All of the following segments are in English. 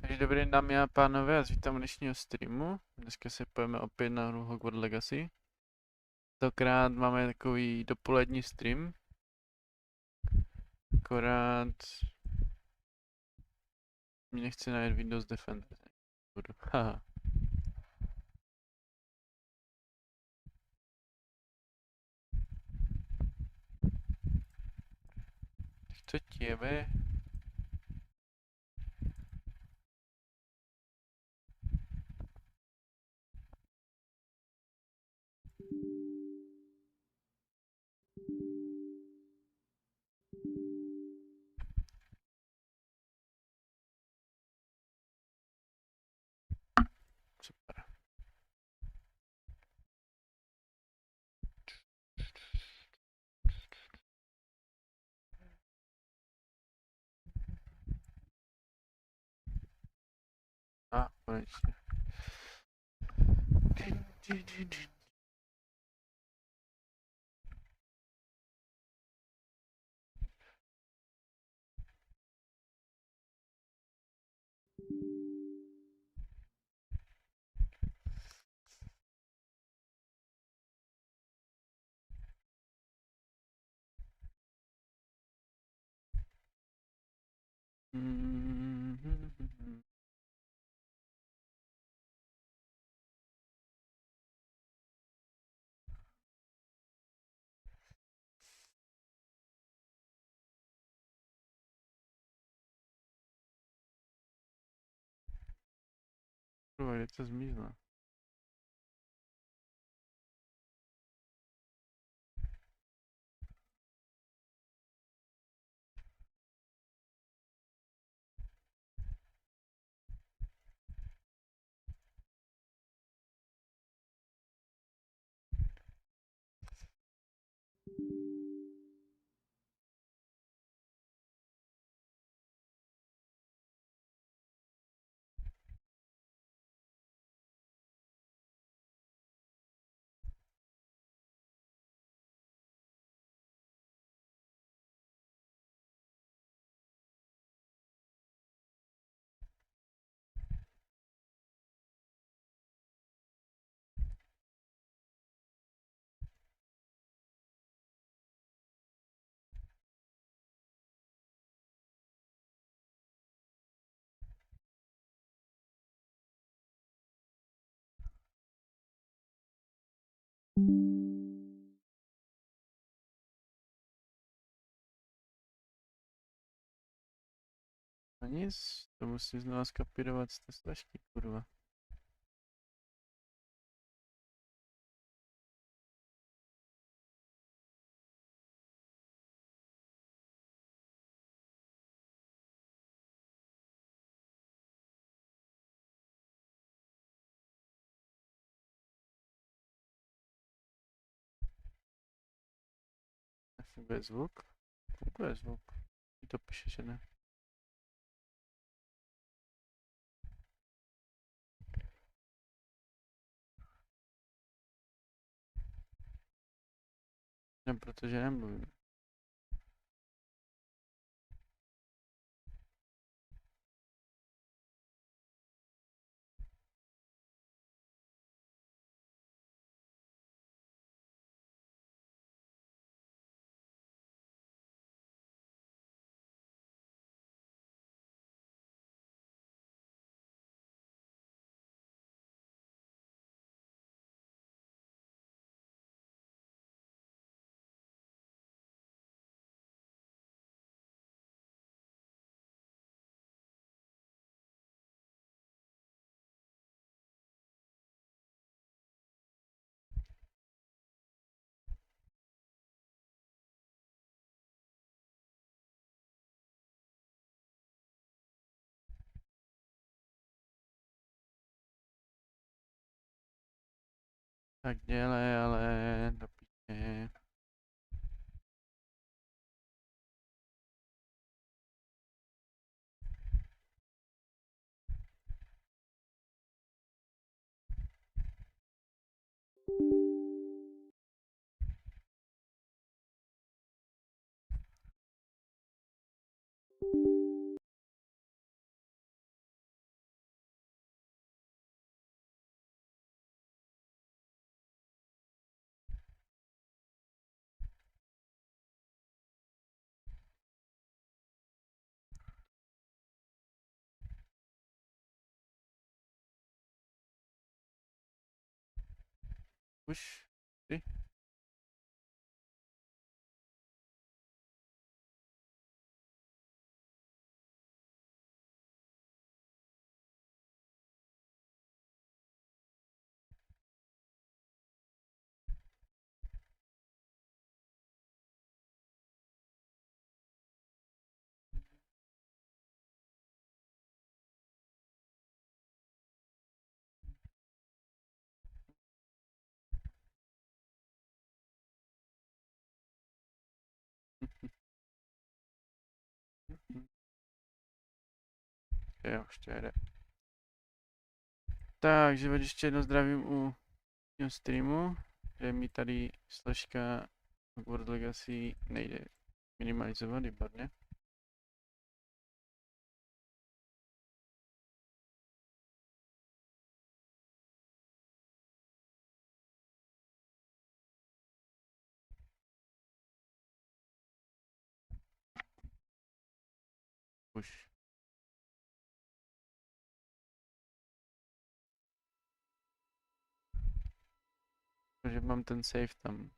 Takže dobrý den, dámy a pánové, a vítám u dnešního streamu. Dneska se pojeme opět na hru Hogwarts Legacy. Tentokrát máme takový dopolední stream. Akorát mě nechce najít Windows Defender. Budu. Haha. Co ti je, be? Super. A, konečně. Kurva, kde to zmizlo? No nic, to musím znovu skapírovat z té slažky, kurva. Nefunguje zvuk? Funguje zvuk. Mi to píše, že ne. Ne, protože nemluvím. Tak dělej, ale do píče. Už? Ty? Jo, už to jede. Takže ještě jednou zdravím u streamu, kde mi tady složka Hogwarts Legacy nejde minimalizovat, výborně. Už. Takže mám ten save tam.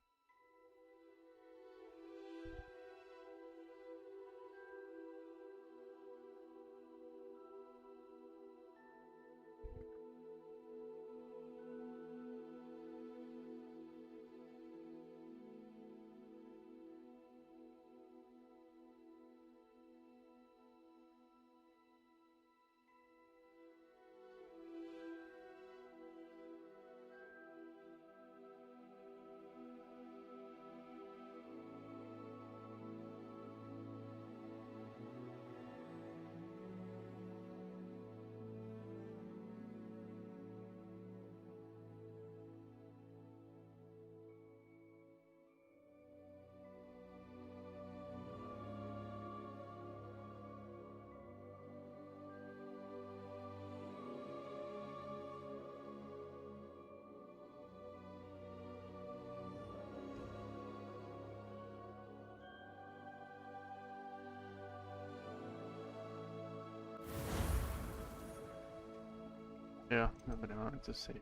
Jo, dobré, máme to save.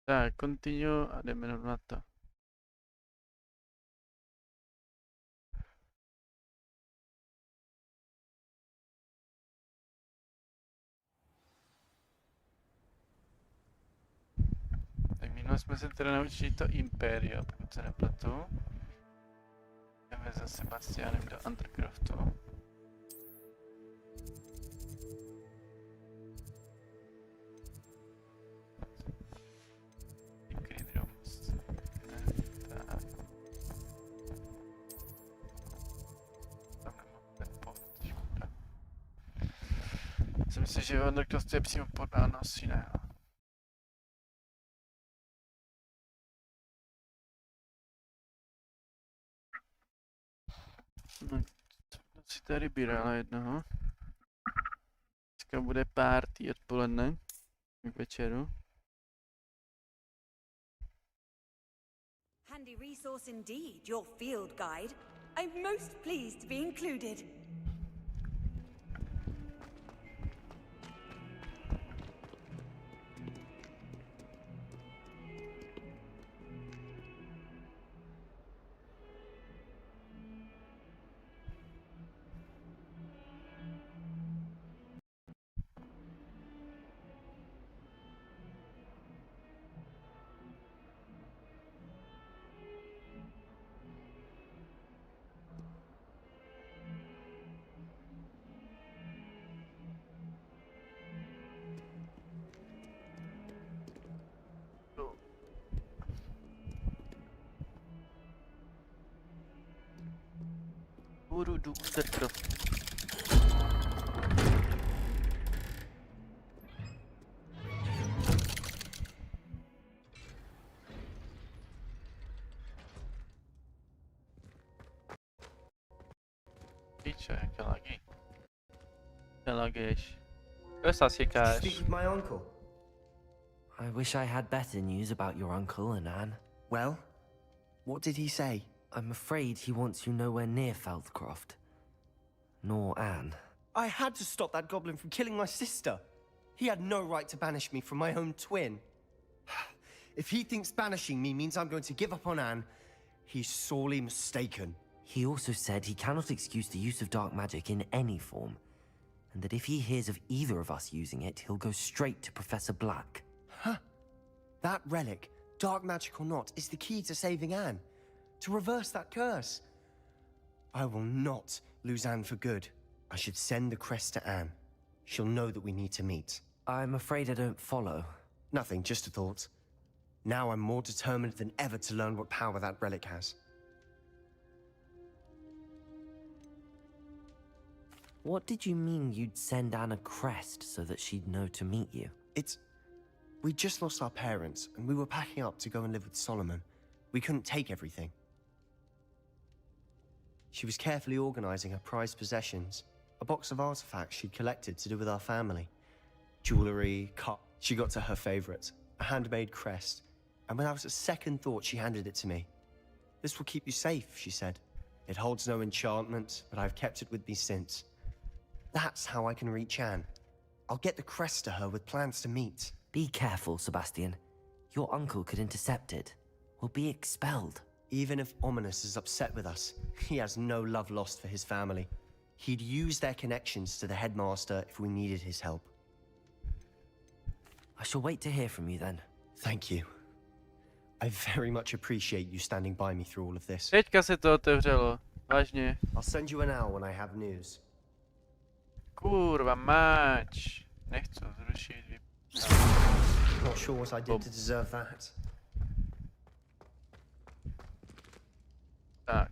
Tak, continue a jdeme na to. Tak minule jsme se teda naučili to Imperio, pokud se nepletu. Jdeme za Sebastianem do Undercraftu. Myslím si, že Undercraftu je přímo podáno, asi ne. No, si tady bírala jednoho. Dneska bude party odpoledne, k večeru. Handy resource indeed, your field guide. I'm most pleased to be included. Budu jdu Undercraft. Piče, jaké lagy. Jaké laguješ. Speak with my uncle. I wish I had better news about your uncle and Anne. Well, what did he say? I'm afraid he wants you nowhere near Feldcroft. Nor Anne. I had to stop that goblin from killing my sister. He had no right to banish me from my own twin. If he thinks banishing me means I'm going to give up on Anne, he's sorely mistaken. He also said he cannot excuse the use of dark magic in any form, and that if he hears of either of us using it, he'll go straight to Professor Black. Huh. That relic, dark magic or not, is the key to saving Anne. To reverse that curse. I will not lose Anne for good. I should send the crest to Anne. She'll know that we need to meet. I'm afraid I don't follow. Nothing, just a thought. Now I'm more determined than ever to learn what power that relic has. What did you mean you'd send Anne a crest so that she'd know to meet you? We just lost our parents, and we were packing up to go and live with Solomon. We couldn't take everything. She was carefully organizing her prized possessions, a box of artifacts she'd collected to do with our family. Jewelry, cup. She got to her favorite, a handmade crest, and when I was at second thought, she handed it to me. This will keep you safe, she said. It holds no enchantment, but I've kept it with me since. That's how I can reach Anne. I'll get the crest to her with plans to meet. Be careful, Sebastian. Your uncle could intercept it. We'll be expelled. Even if Ominous is upset with us, he has no love lost for his family. He'd use their connections to the headmaster if we needed his help. I shall wait to hear from you then. Thank you. I very much appreciate you standing by me through all of this. Teďka se to otevřelo. Vážně. I'll send you an hour when I have news. Kurva máč. Nechci zrušit. Not sure what I did to deserve that. Tak.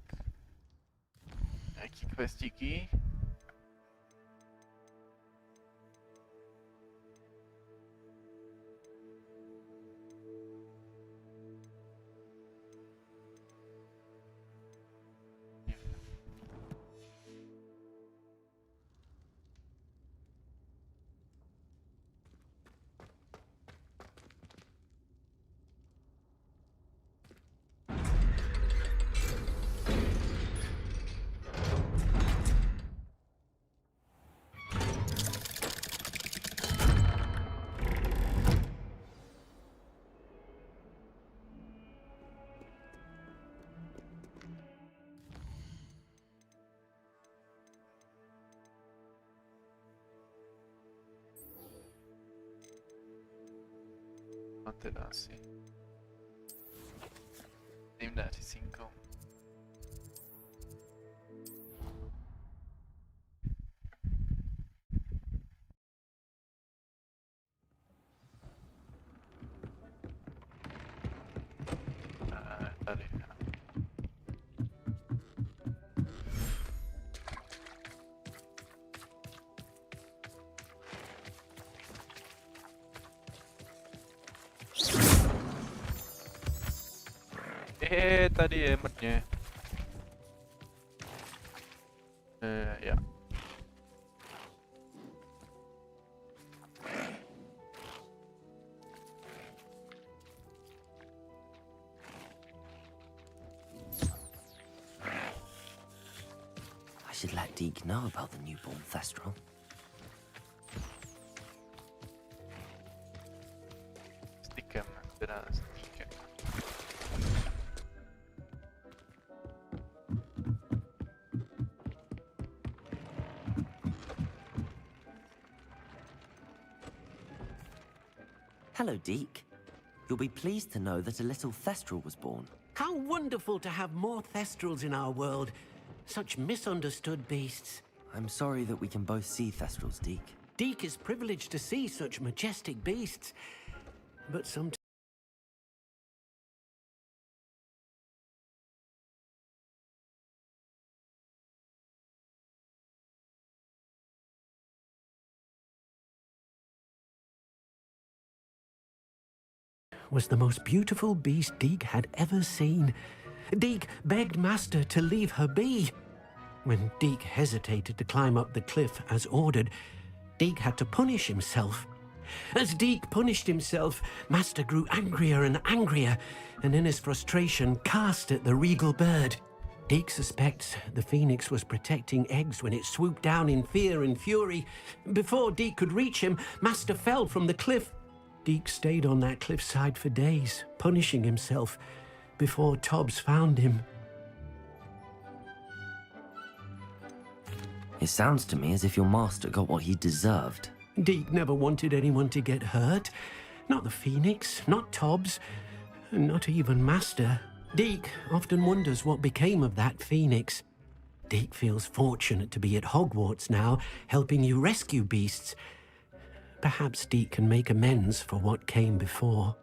Jaký questíky? A teda asi. Jim dá řícinko. Tady. Tady je mrtně. Ja. I should let Deke know about the newborn Thestral. Stykem, teda stykem. Hello, Deke. You'll be pleased to know that a little Thestral was born. How wonderful to have more Thestrals in our world. Such misunderstood beasts. I'm sorry that we can both see Thestrals, Deke. Deke is privileged to see such majestic beasts. But sometimes was the most beautiful beast Deke had ever seen. Deke begged Master to leave her be. When Deke hesitated to climb up the cliff as ordered, Deke had to punish himself. As Deke punished himself, Master grew angrier and angrier, and in his frustration cast at the regal bird. Deke suspects the phoenix was protecting eggs when it swooped down in fear and fury. Before Deke could reach him, Master fell from the cliff. Deke stayed on that cliffside for days, punishing himself, before Tobbs found him. It sounds to me as if your master got what he deserved. Deke never wanted anyone to get hurt. Not the Phoenix, not Tobbs, not even Master. Deke often wonders what became of that Phoenix. Deke feels fortunate to be at Hogwarts now, helping you rescue beasts. Perhaps Deke can make amends for what came before.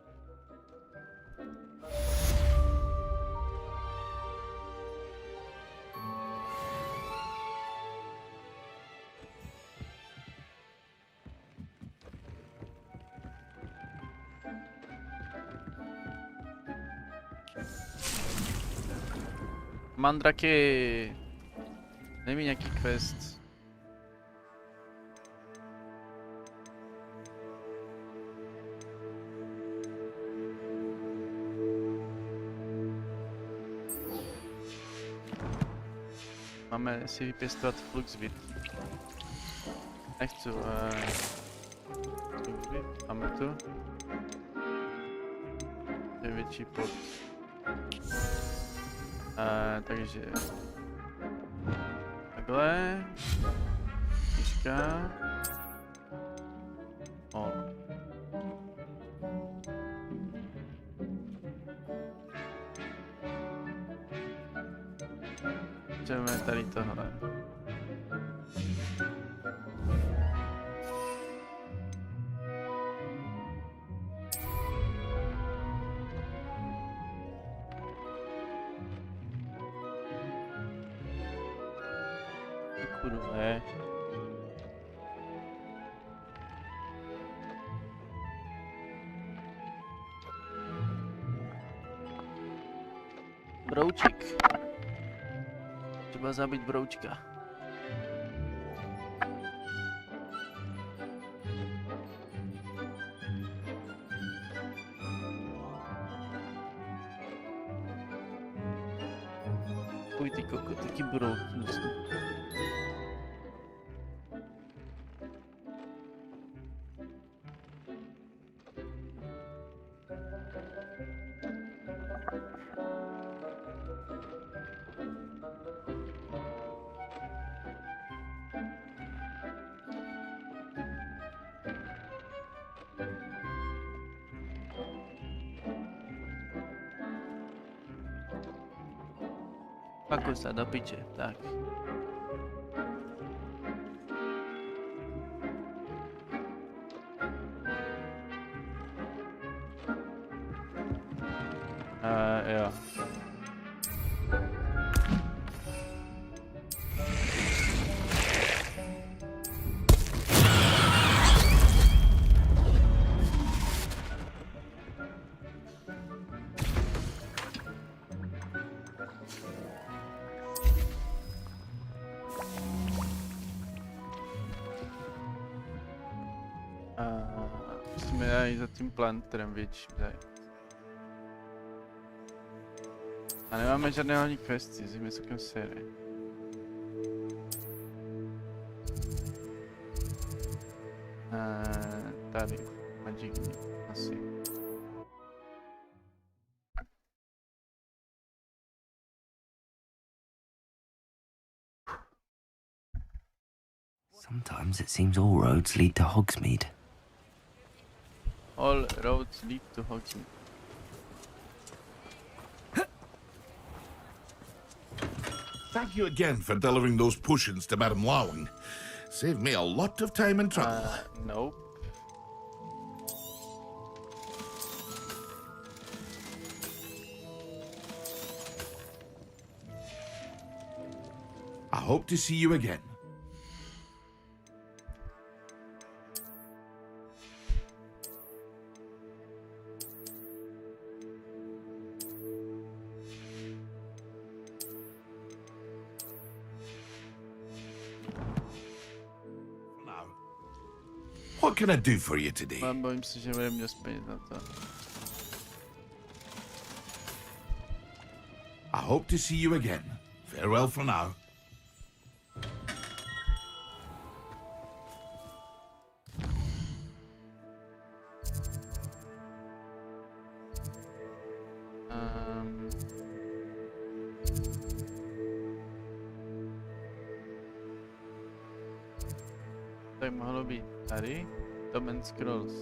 Mandraky! Dej mi nějaký quest. Máme si vypěstovat fluxvit. Nechci, fluxvit, máme tu. Je větší pod. Takže takhle. Myška. O. Jdeme tady tohle. Kurve. Brouček. Třeba zabít broučka. Uj ty koko, taky brouk. Pakuj sa do piče, tak. Jo. Musíme jít za tím planterem větším tady. A nemáme žádné hlavní questy, zjíme celkem série. Tady, Magic asi. Sometimes it seems all roads lead to Hogsmeade. All roads lead to Hogsmeade. Thank you again for delivering those potions to Madame Lowing. Saved me a lot of time and trouble. Nope. I hope to see you again. What can I do for you today? Bojím se, že budeme měl peněz na to. I hope to see you again. Farewell for now. Tak mohlo být tady. Tom and Scrolls.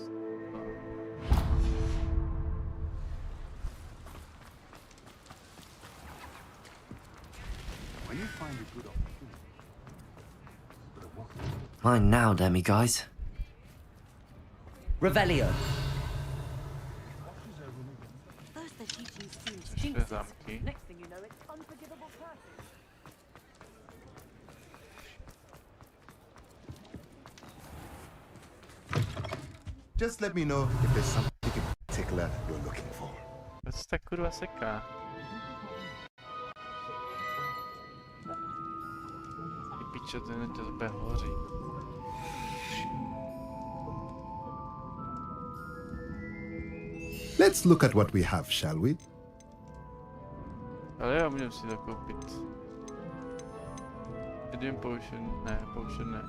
Mine now, demi guys. Revelio. First they're teaching students Ještě jinxes. zámky. Next thing you know, it's unforgivable curses. Just let me know if there's something in particular you're looking for. Proč se tak kurva seká? Ty piče, to jen tě úplně hoří. Let's look at what we have, shall we? Ale já můžu si to koupit. Jedin potion, ne, potion ne.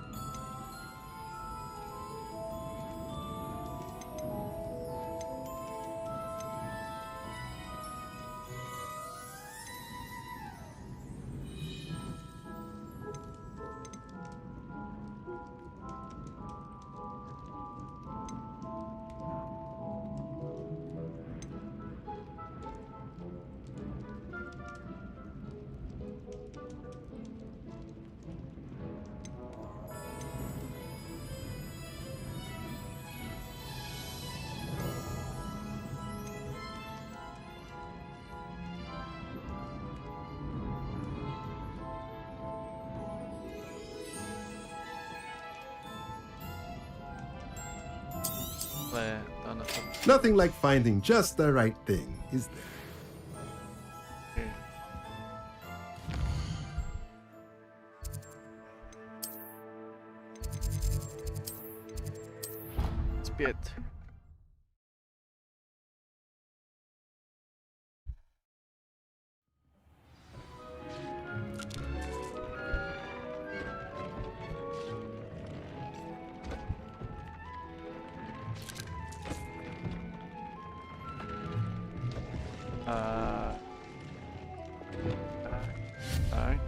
Ale to na to. Nothing like finding just the right thing, is there? Okay. Zpět. Tak.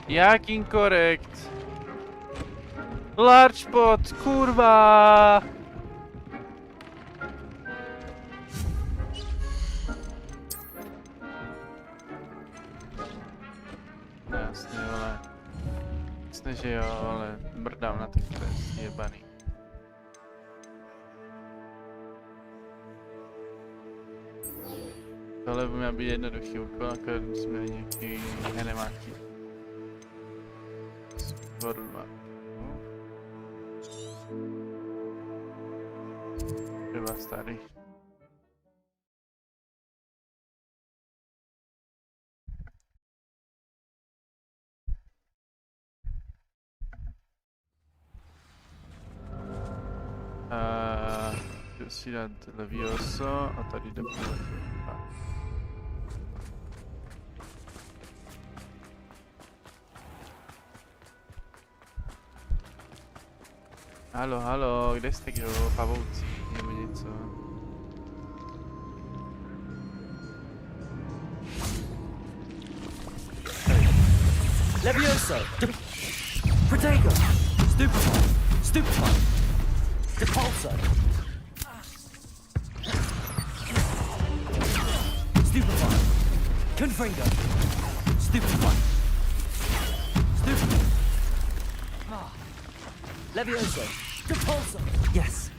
Jak incorrect? Large pot, kurva! No jasně, ale... Jasně, že jo, ale brdám na ty kres, jebaný. Tohle by měl být jednoduchý úkol, akorát jsme nějaký nemáky. Vorma. Chyba starý. Jdu si dát Levioso a tady jde půl. Halo, halo, kde jste kdo? Pavouci, nebo něco? Levioso. Protego. Stupefy. Stupefy. Depulso. Stupefy. Confringo. Stupefy. Stupefy. Levioso. Depulso. Yes.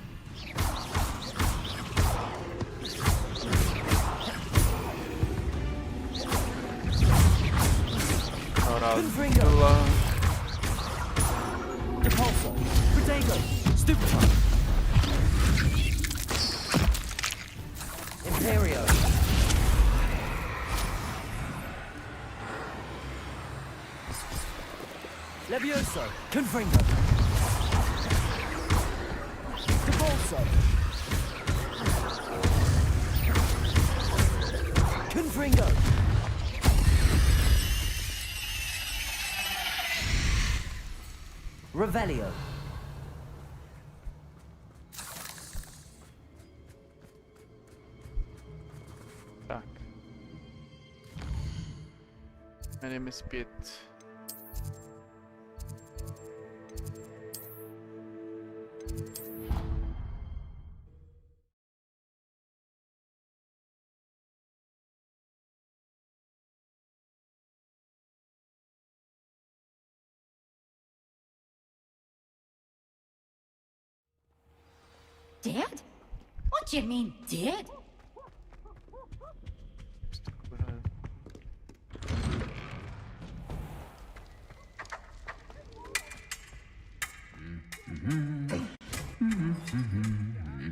Confringo. Depulso. Protego. Stupefy. Imperio. Levioso. Confringo. Depulso. Confringo. Revelio. Tak. Jdeme zpět. Dead? What do you mean, dead?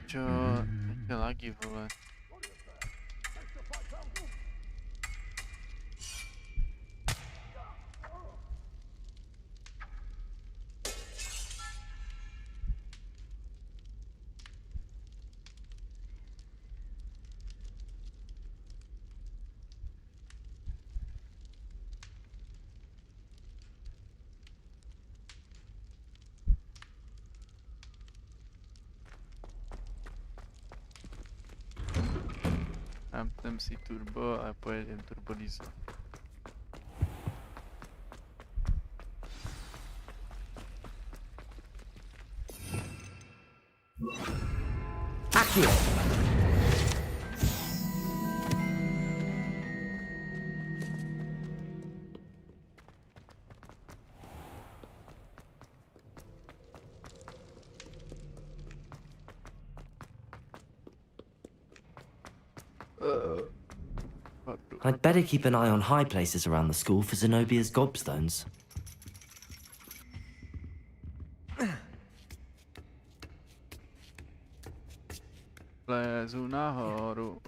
Čo? Jaké lagy, vole. Zamknem si turbo a pojedem turbo diesel. Accio. I'd better keep an eye on high places around the school for Zenobia's gobstones. Lezu nahoru,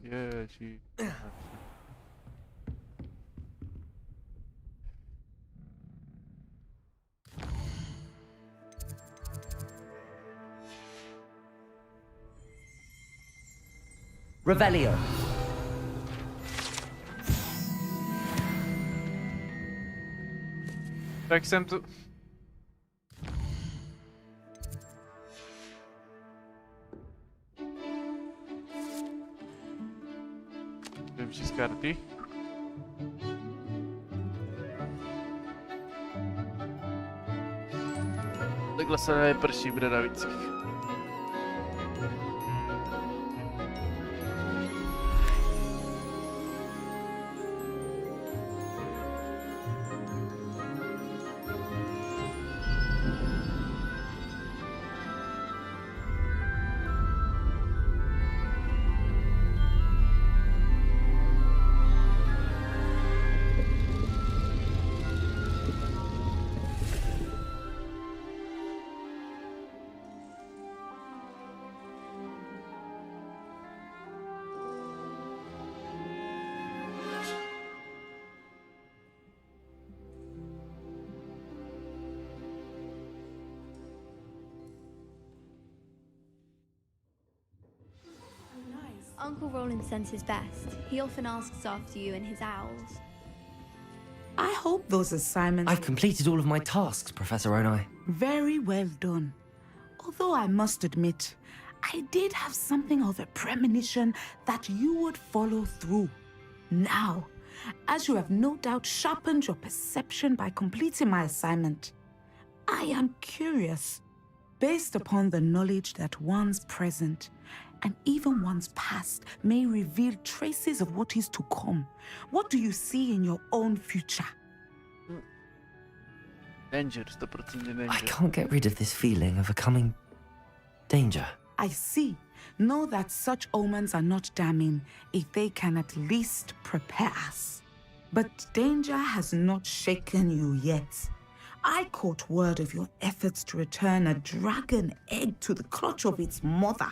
ježí. Revelio. Tak jsem tu... Jdem číst karty. Takhle se neprší v Bradavicích. Uncle Roland sends his best. He often asks after you and his owls. I hope those assignments... I've completed all of my tasks, Professor Onai. Very well done. Although I must admit, I did have something of a premonition that you would follow through. Now, as you have no doubt sharpened your perception by completing my assignment, I am curious, based upon the knowledge that one's present and even one's past may reveal traces of what is to come. What do you see in your own future? Danger, 100% danger. I can't get rid of this feeling of a coming danger. I see. Know that such omens are not damning if they can at least prepare us. But danger has not shaken you yet. I caught word of your efforts to return a dragon egg to the clutch of its mother.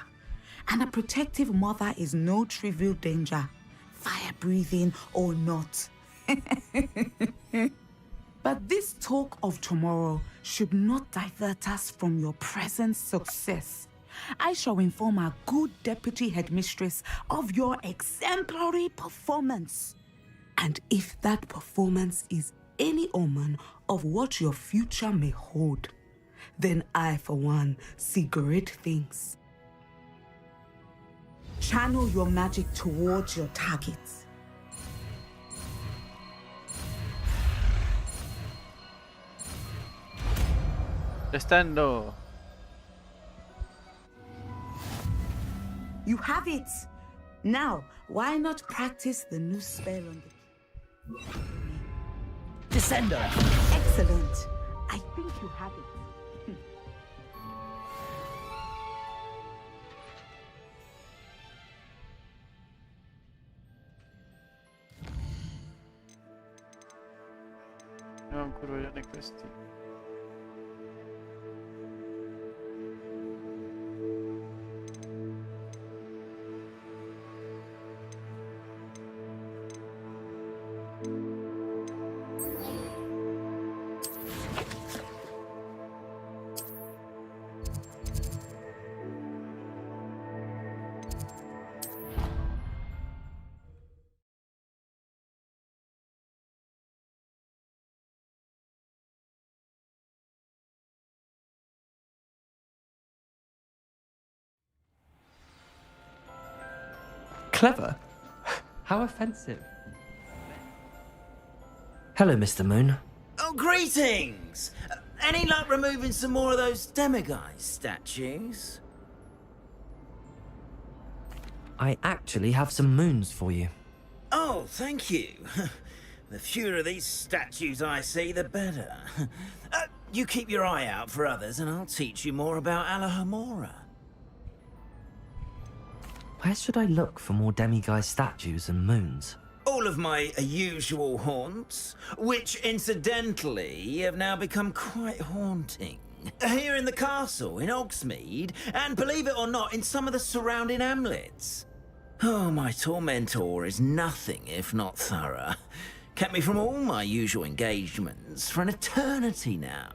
And a protective mother is no trivial danger, fire-breathing or not. But this talk of tomorrow should not divert us from your present success. I shall inform our good deputy headmistress of your exemplary performance. And if that performance is any omen of what your future may hold, then I, for one, see great things. Channel your magic towards your targets. Estando. You have it. Now, why not practice the new spell on the... Descender! Excellent. I think you have it. Nemám kurva žádné questy. Clever? How offensive. Hello, Mr. Moon. Oh, greetings! Any luck removing some more of those demiguise statues? I actually have some moons for you. Oh, thank you. The fewer of these statues I see, the better. You keep your eye out for others and I'll teach you more about Alahomora. Where should I look for more demiguise statues and moons? All of my usual haunts, which incidentally have now become quite haunting. Here in the castle, in Hogsmeade, and believe it or not, in some of the surrounding hamlets. Oh, my tormentor is nothing if not thorough. Kept me from all my usual engagements for an eternity now.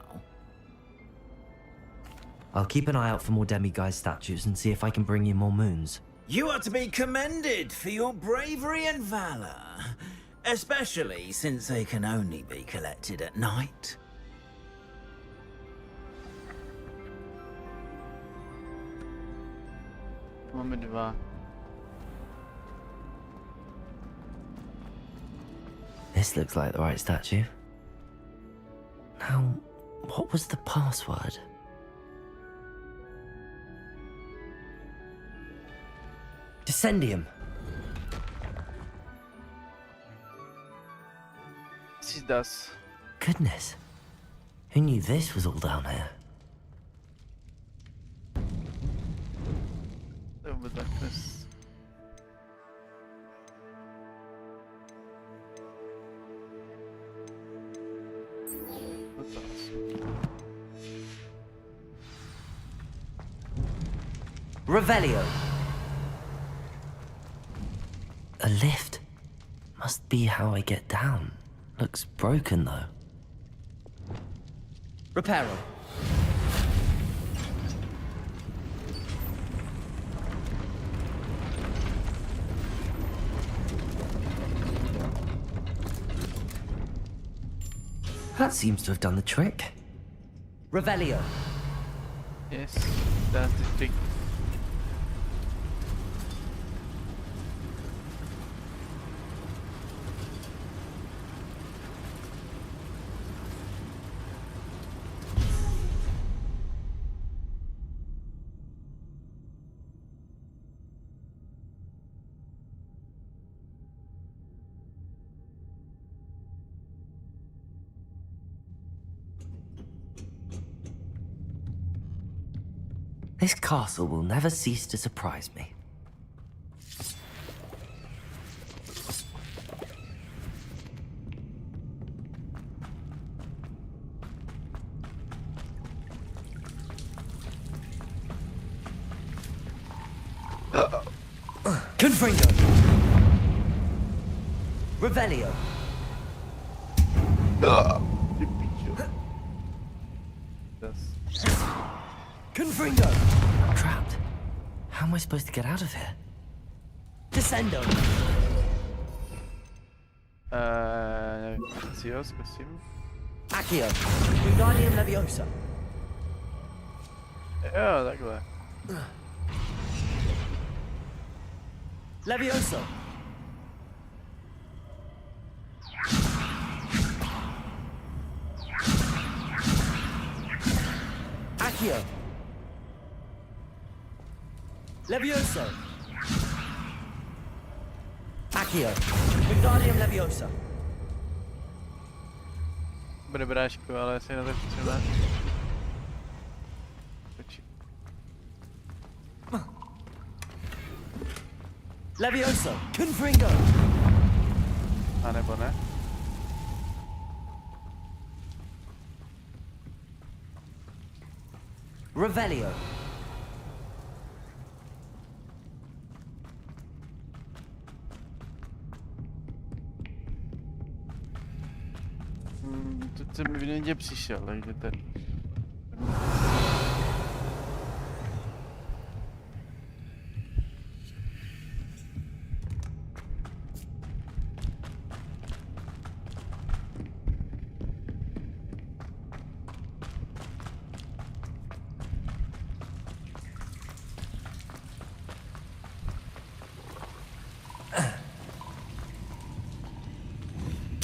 I'll keep an eye out for more demiguise statues and see if I can bring you more moons. You are to be commended for your bravery and valor, especially since they can only be collected at night. Máme dva. This looks like the right statue. Now, what was the password? Descendium. This is das. Goodness. Who knew this was all down here? Over darkness. Revelio. A lift. Must be how I get down. Looks broken though. Reparo. That seems to have done the trick. Revelio. Yes, that's the trick. This castle will never cease to surprise me. Confringo. Revelio. Ty pičo. Confringo. I'm trapped. How am I supposed to get out of here? Descendo. Nevím, si jo, zkusím. Accio. Wingardium Leviosa. Jo, takhle. Levioso. Accio. Levioso. Accio. Wingardium Leviosa. Bude brášku, ale asi na to potřeba. Levioso. Confringo. A nebo ne? Revelio. Teď jsem evidentně přišel, takže ten...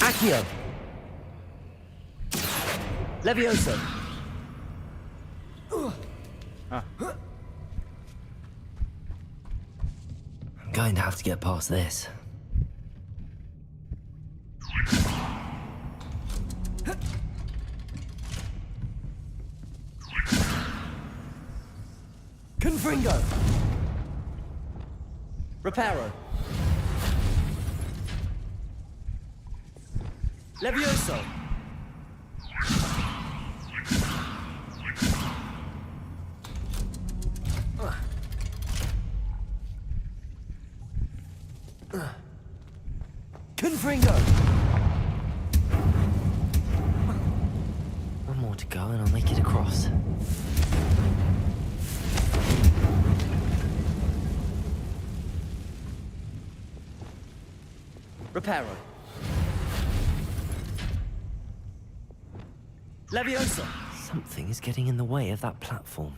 Accio. Levioso. Ah. I'm going to have to get past this. Confringo. Reparo. Levioso. Confringo. One more to go and I'll make it across. Reparo. Levioso. Something is getting in the way of that platform.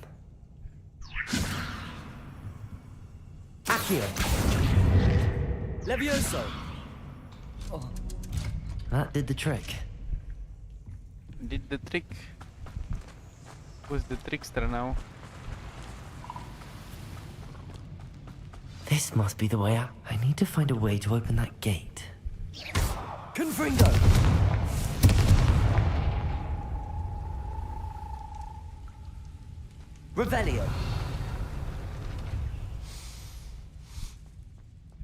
Accio. Levioso. That did the trick. Did the trick. Who's the trickster now? This must be the way out. I need to find a way to open that gate. Confringo. Revelio.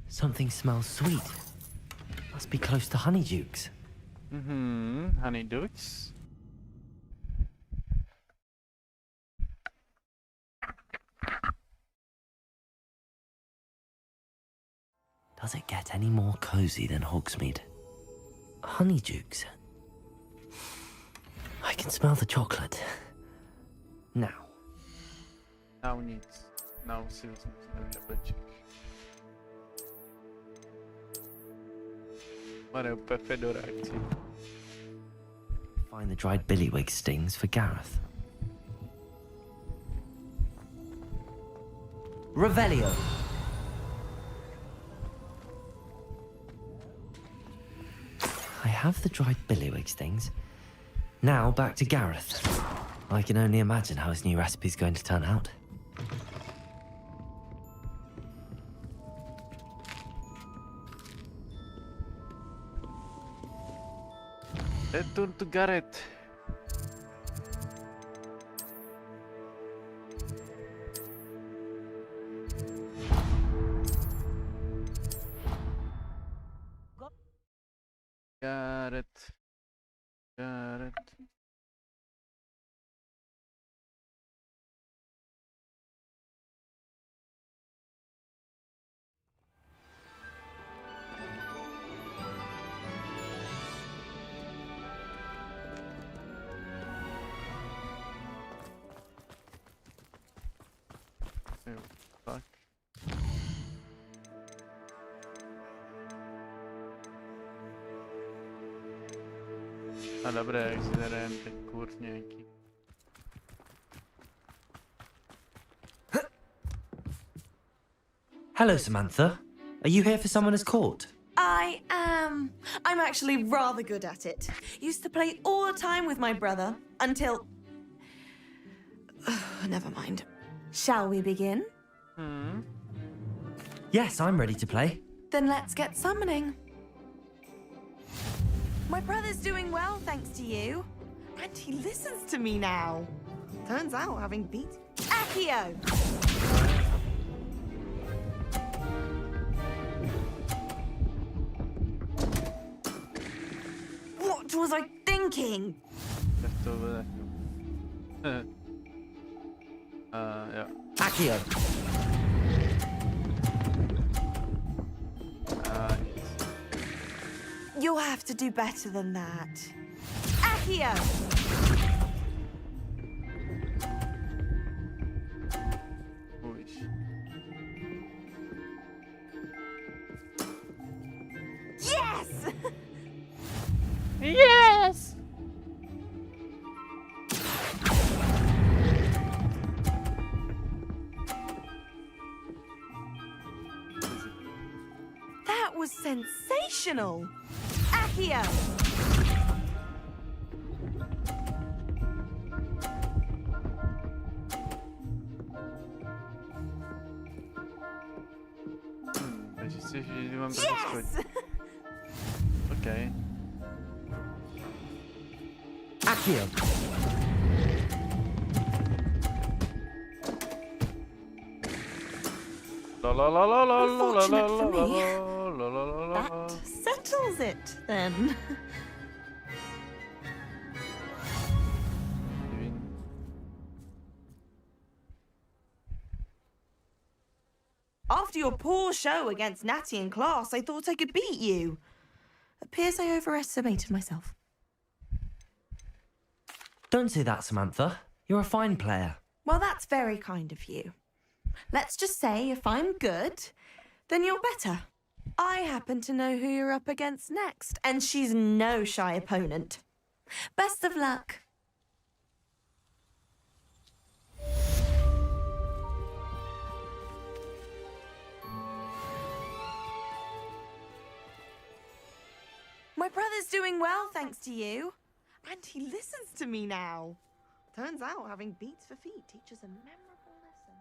Something smells sweet. Must be close to Honeydukes. Honeydukes. Does it get any more cozy than Hogsmeade? Honeydukes. I can smell the chocolate. Now. Now nic. Now si vezmu jableček. Máme úplně fedoráci. Find the dried billywig stings for Gareth. Revelio. I have the dried billywig stings. Now back to Gareth. I can only imagine how his new recipe's going to turn out. Return to Gareth. Gareth. Gareth. A dobré, jak si jdem teď kurz nějaký. Hello, Samantha. Are you here for someone as court? I am. I'm actually rather good at it. Used to play all the time with my brother until. Never mind. Shall we begin? Yes, I'm ready to play. Then let's get summoning. My brother's doing well, thanks to you. And he listens to me now. Turns out having beat Accio! What was I thinking? Just over there. Yeah. Accio. You'll have to do better than that. Accio! Yes! Yes! That was sensational! Accio! Takže si že mám to Yes! Okay. Accio. La la la la la la la la Unfortunate for la me. la la la la. That settles it, then. After your poor show against Natty in class, I thought I could beat you. Appears I overestimated myself. Don't say that, Samantha. You're a fine player. Well, that's very kind of you. Let's just say if I'm good, then you're better. I happen to know who you're up against next, and she's no shy opponent. Best of luck. My brother's doing well, thanks to you. And he listens to me now. Turns out having beats for feet teaches a memorable lesson.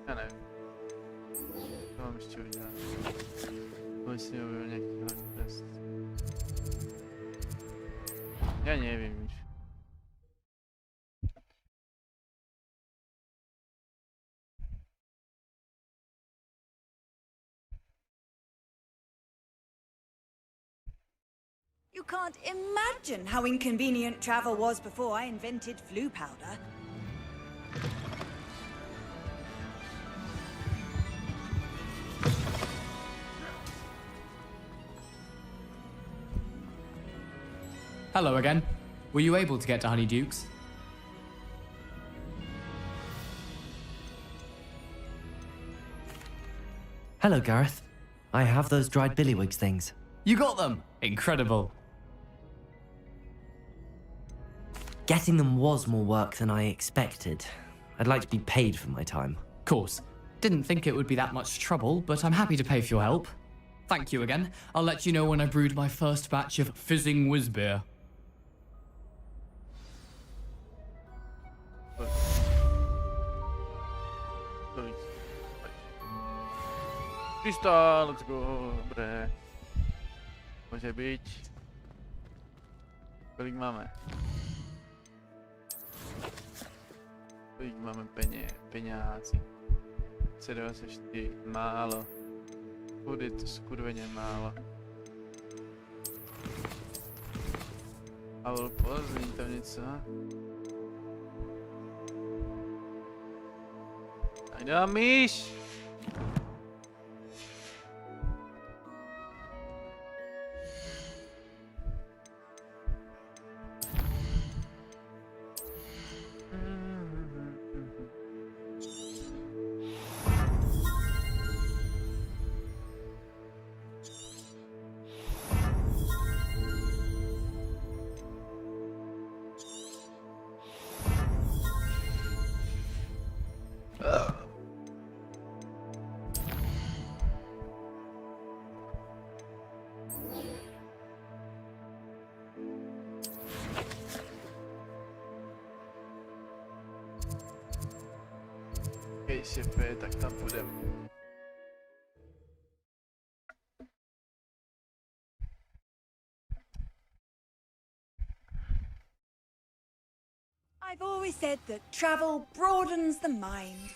Já nevím. Co mám ještě udělat? Musím udělat nějaký test. Já nevím už. You can't imagine how inconvenient travel was before I invented flu powder. Hello again. Were you able to get to Honeyduke's? Hello, Gareth. I have those dried billywigs things. You got them! Incredible. Getting them was more work than I expected. I'd like to be paid for my time. Course. Didn't think it would be that much trouble, but I'm happy to pay for your help. Thank you again. I'll let you know when I brewed my first batch of fizzing whiz beer. Krista, let's go, dobré. Může být. Kolik máme? Kolik máme penězí? 24, málo. Furt je to skurveně málo. A byl pozdní tam něco? Ajde, myš! Okej, sci-fi, tak tam půjdeme. I've always said that travel broadens the mind.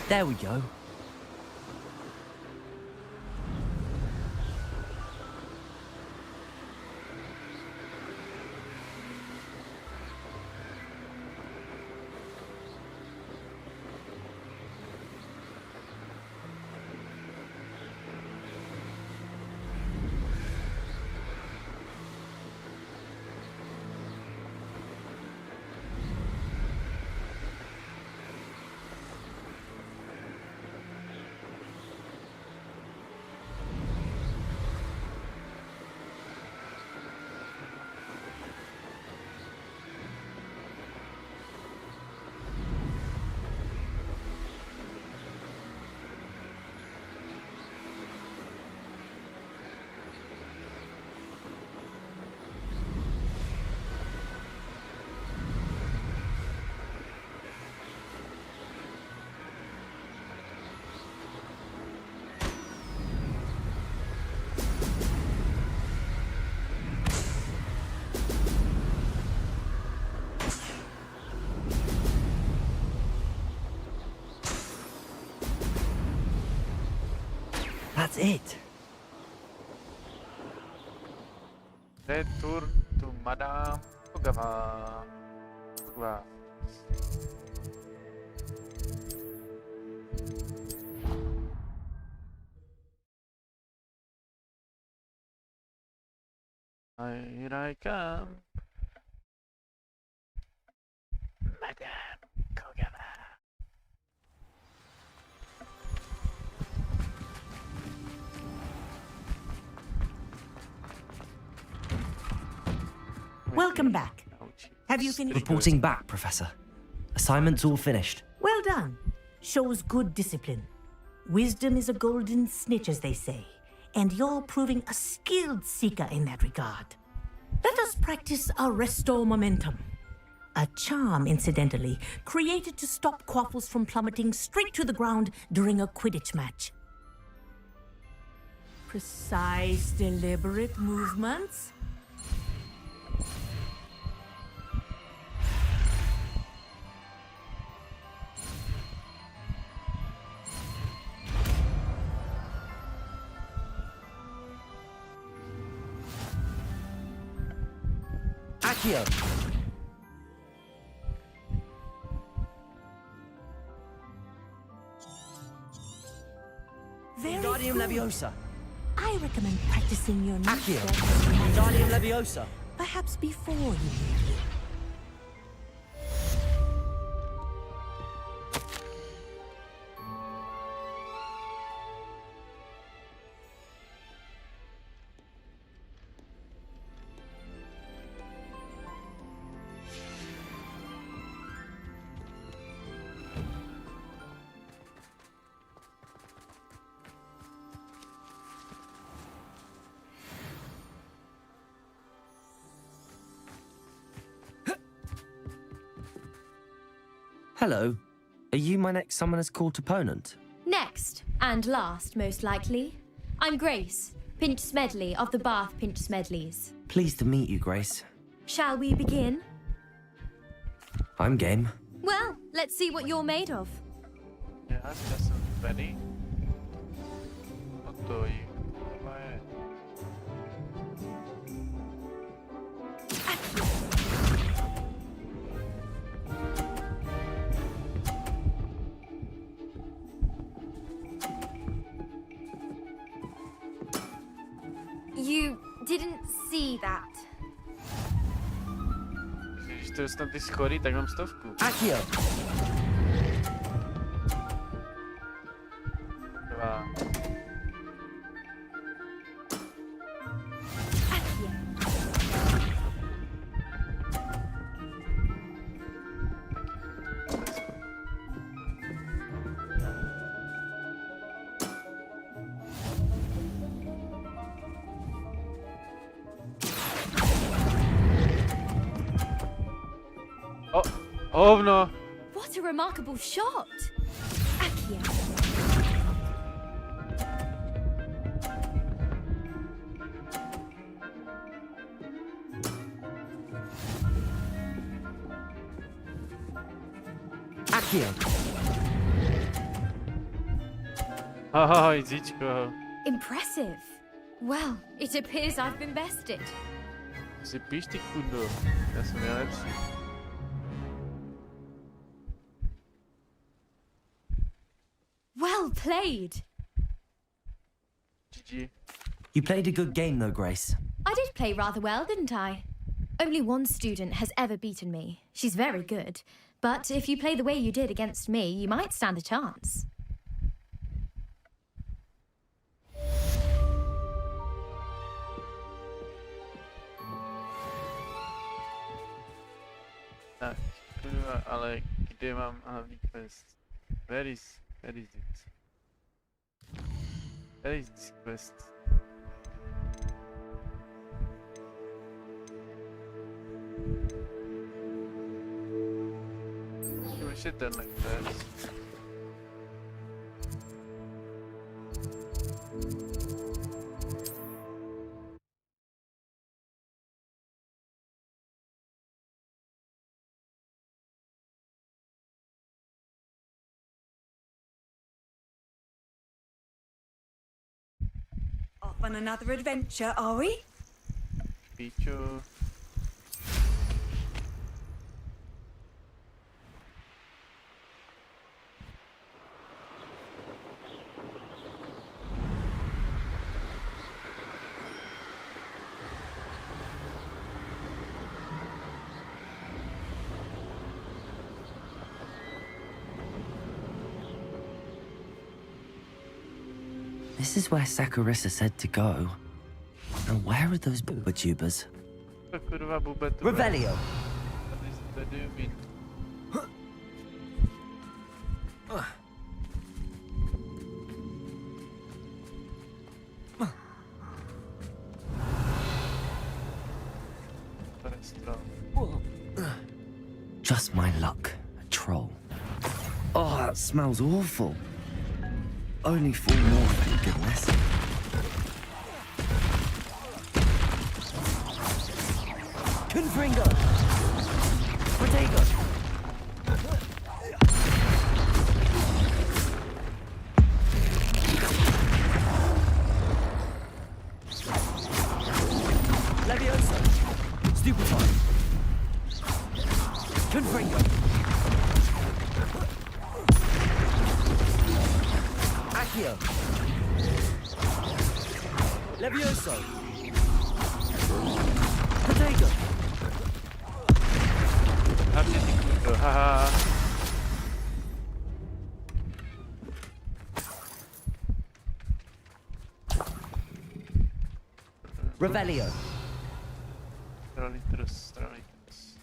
There we go. That's it. Return to Madame Ogawa. Wow. Here I come. Madame Ogawa. Welcome back. Have you finished? Reporting back, Professor. Assignment's all finished. Well done. Shows good discipline. Wisdom is a golden snitch, as they say, and you're proving a skilled seeker in that regard. Let us practice our Restore Momentum. A charm, incidentally, created to stop quaffles from plummeting straight to the ground during a Quidditch match. Precise, deliberate movements. Accio! Wingardium Leviosa! I recommend practicing your new Accio! spell Wingardium Leviosa! perhaps before you leave here. Hello. Are you my next Summoner's Court opponent? Next, and last, most likely. I'm Grace, Pinch Smedley of the Bath Pinch Smedleys. Pleased to meet you, Grace. Shall we begin? I'm game. Well, let's see what you're made of. Já jsem ready. No to jí. Moje. You didn't see that. Když to dostanu ty schody, tak mám 100. Accio! 2. Oh no! What a remarkable shot! Accio. Accio! Haha, jízíčko. Impressive. Well, it appears I've been bested. Si píš ty kundo. Já jsem nejlepší. Well played. GG. You played a good game though, Grace. I did play rather well, didn't I? Only one student has ever beaten me. She's very good. But if you play the way you did against me, you might stand a chance. Tak, ale kde mám hlavní quest? Where is it? Where is this quest? Ještě tenhle quest. Off on another adventure, are we? Pichu. This is where Saccharissa said to go. And where are those booba-tubers? To kurva bubetu. Revelio! What do you mean? Just my luck. A troll. Oh, that smells awful. Only 4 more, thank goodness. Confringo! Protego! Levioso! Stupefy! Confringo! Accio! Levioso! Protego! Haha. Revelio! Strolitrus.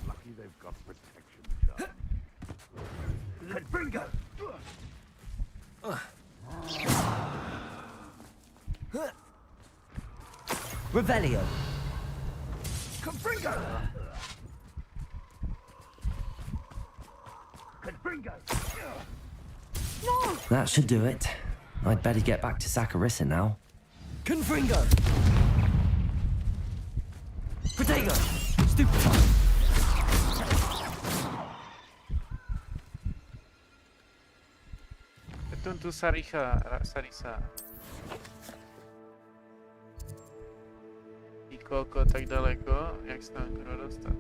Lucky they've got protection done. Confringo! Revelio! Confringo! No! That should do it. I'd better get back to Saccharissa now. Confringo! Protego! Stupefy! Tu Sarisa. I kolko tak daleko, jak se tam kdo dostat?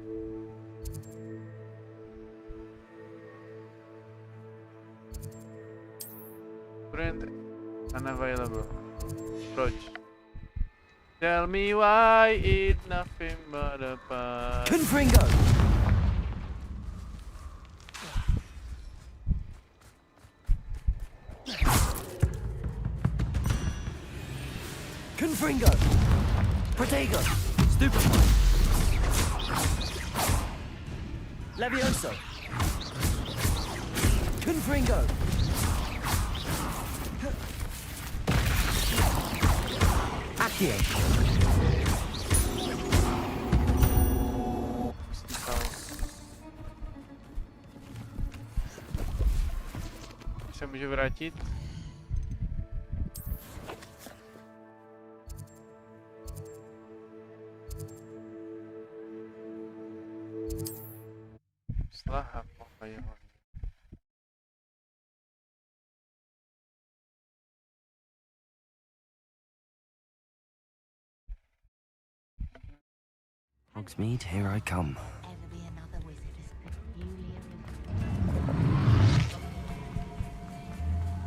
Friend unavailable. Proč? Tell me why it's nothing but a past. Confringo! Confringo! Protego! Stupefy! Levioso! Confringo! Accio! Se můžu vrátit? Slaha, pocha jeho. Hogsmeade, here I come.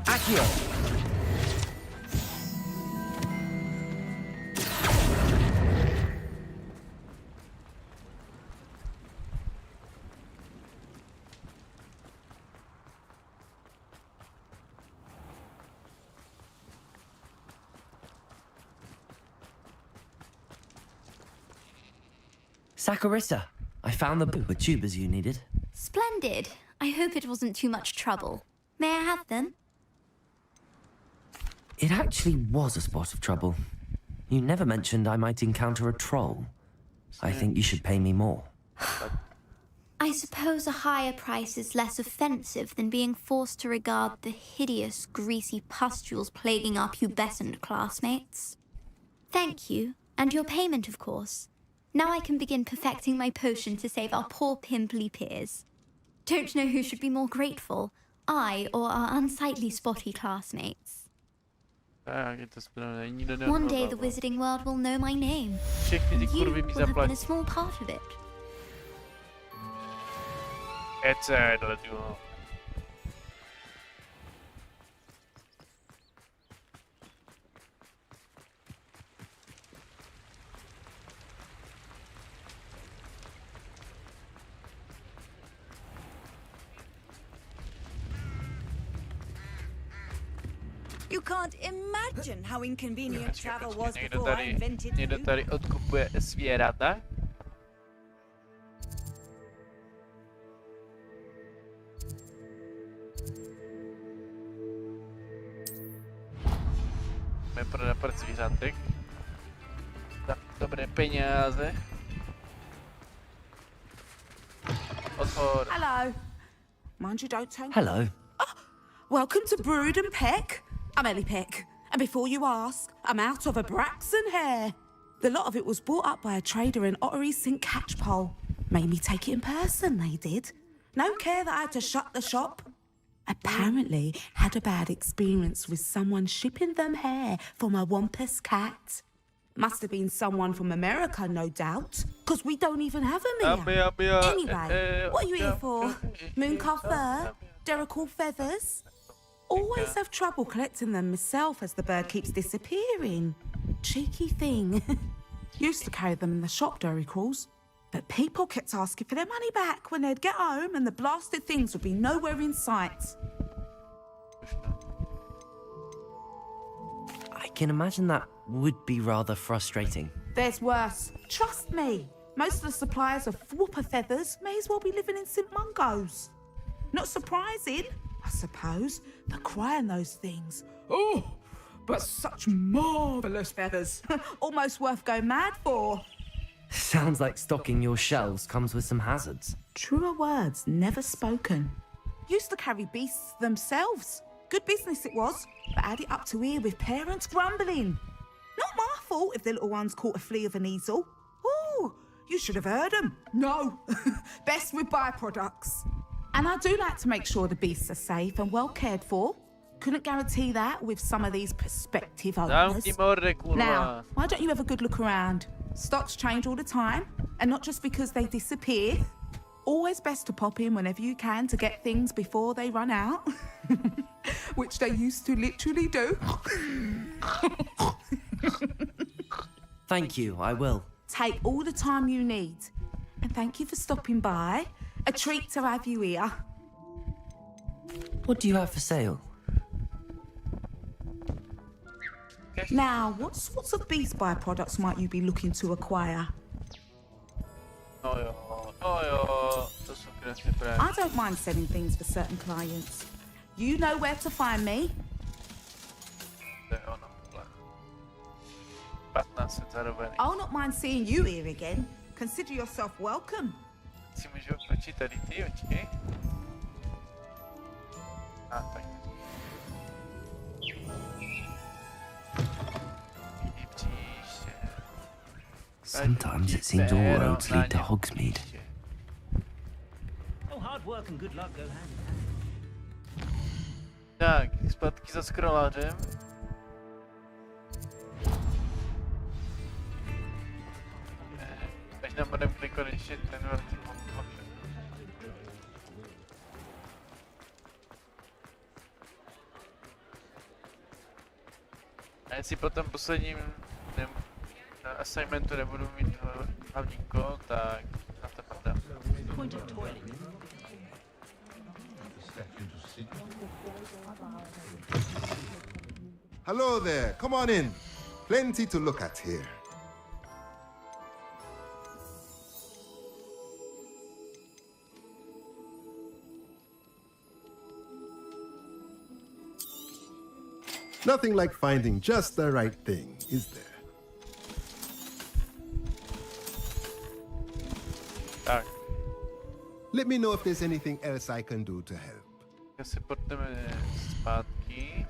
Accio! Saccharissa, I found the book with tubers you needed. Splendid. I hope it wasn't too much trouble. May I have them? It actually was a spot of trouble. You never mentioned I might encounter a troll. I think you should pay me more. I suppose a higher price is less offensive than being forced to regard the hideous, greasy pustules plaguing our pubescent classmates. Thank you, and your payment, of course. Now I can begin perfecting my potion to save our poor pimply peers. Don't know who should be more grateful, I or our unsightly spotty classmates. One day the wizarding world will know my name. Všechny ty You kurvy mi will have been a zaplatí. small part of it. Etc. You can't imagine how inconvenient travel was Někdo before I invented tady odkupuje zvěrata. Můžeme prodat pár zvířatek. Za dobré peníze. Otvor. Hello. Mind you don't turn. Hello. Welcome to Brood and Peck. I'm Ellie Peck. And before you ask, I'm out of a Braxton hair. The lot of it was bought up by a trader in Ottery St. Catchpole. Made me take it in person, they did. No care that I had to shut the shop. Apparently had a bad experience with someone shipping them hair from a Wampus cat. Must have been someone from America, no doubt, because we don't even have them here. Anyway, what are you here for? Mooncalf fur? Derrickle feathers? Always have trouble collecting them myself as the bird keeps disappearing. Cheeky thing. Used to carry them in the shop, Derricles. But people kept asking for their money back when they'd get home and the blasted things would be nowhere in sight. I can imagine that would be rather frustrating. There's worse. Trust me. Most of the suppliers of whooper feathers may as well be living in St. Mungo's. Not surprising, I suppose, the cry on those things. Oh, but such marvellous feathers. Almost worth going mad for. Sounds like stocking your shelves comes with some hazards. Truer words never spoken. Used to carry beasts themselves. Good business it was, but had it up to here with parents grumbling. Not my fault if the little ones caught a flea of an easel. Oh, you should have heard them. No, best with byproducts. And I do like to make sure the beasts are safe and well cared for. Couldn't guarantee that with some of these prospective owners. Now, why don't you have a good look around? Stocks change all the time, and not just because they disappear. Always best to pop in whenever you can to get things before they run out. Which they used to literally do. Thank you, I will. Take all the time you need. And thank you for stopping by. A treat to have you here. What do you have for sale? Now, what sorts of beast byproducts might you be looking to acquire? I don't mind selling things for certain clients. You know where to find me. I'll not mind seeing you here again. Consider yourself welcome. Si můžu otočit tady ty očky? Tak. Sometimes it seems all roads lead to Hogsmeade. Oh, hard work and good luck go hand in hand. Tak, zpátky za scrollářem. Až nám budeme konečně ten velký poklad. A jestli po tom posledním assignmentu nebudu mít hlavníko, tak na to padám. Hello there. Come on in. Plenty to look at here. Nothing like finding just the right thing, is there? Tak. Let me know if there's anything else I can do to help. Tak se pojďme zpátky.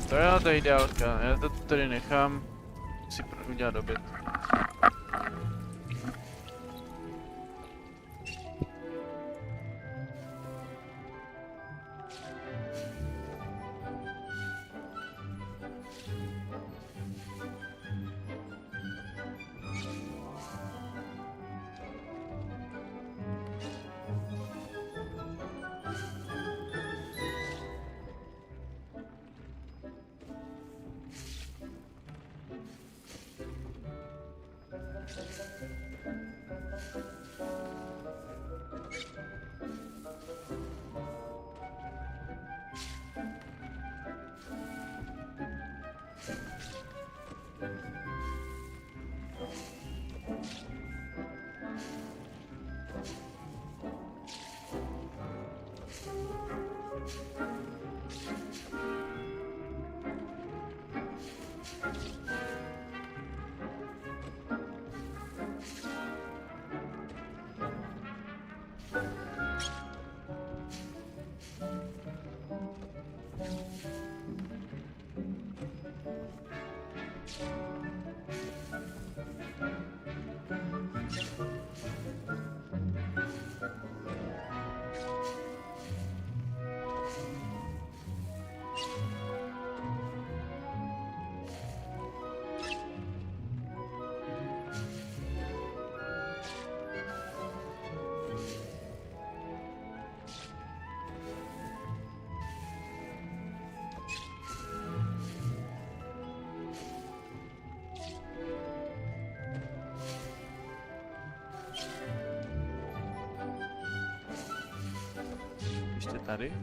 To jo, to je ideálka, já to tady nechám, si udělat oběd. ještě tady.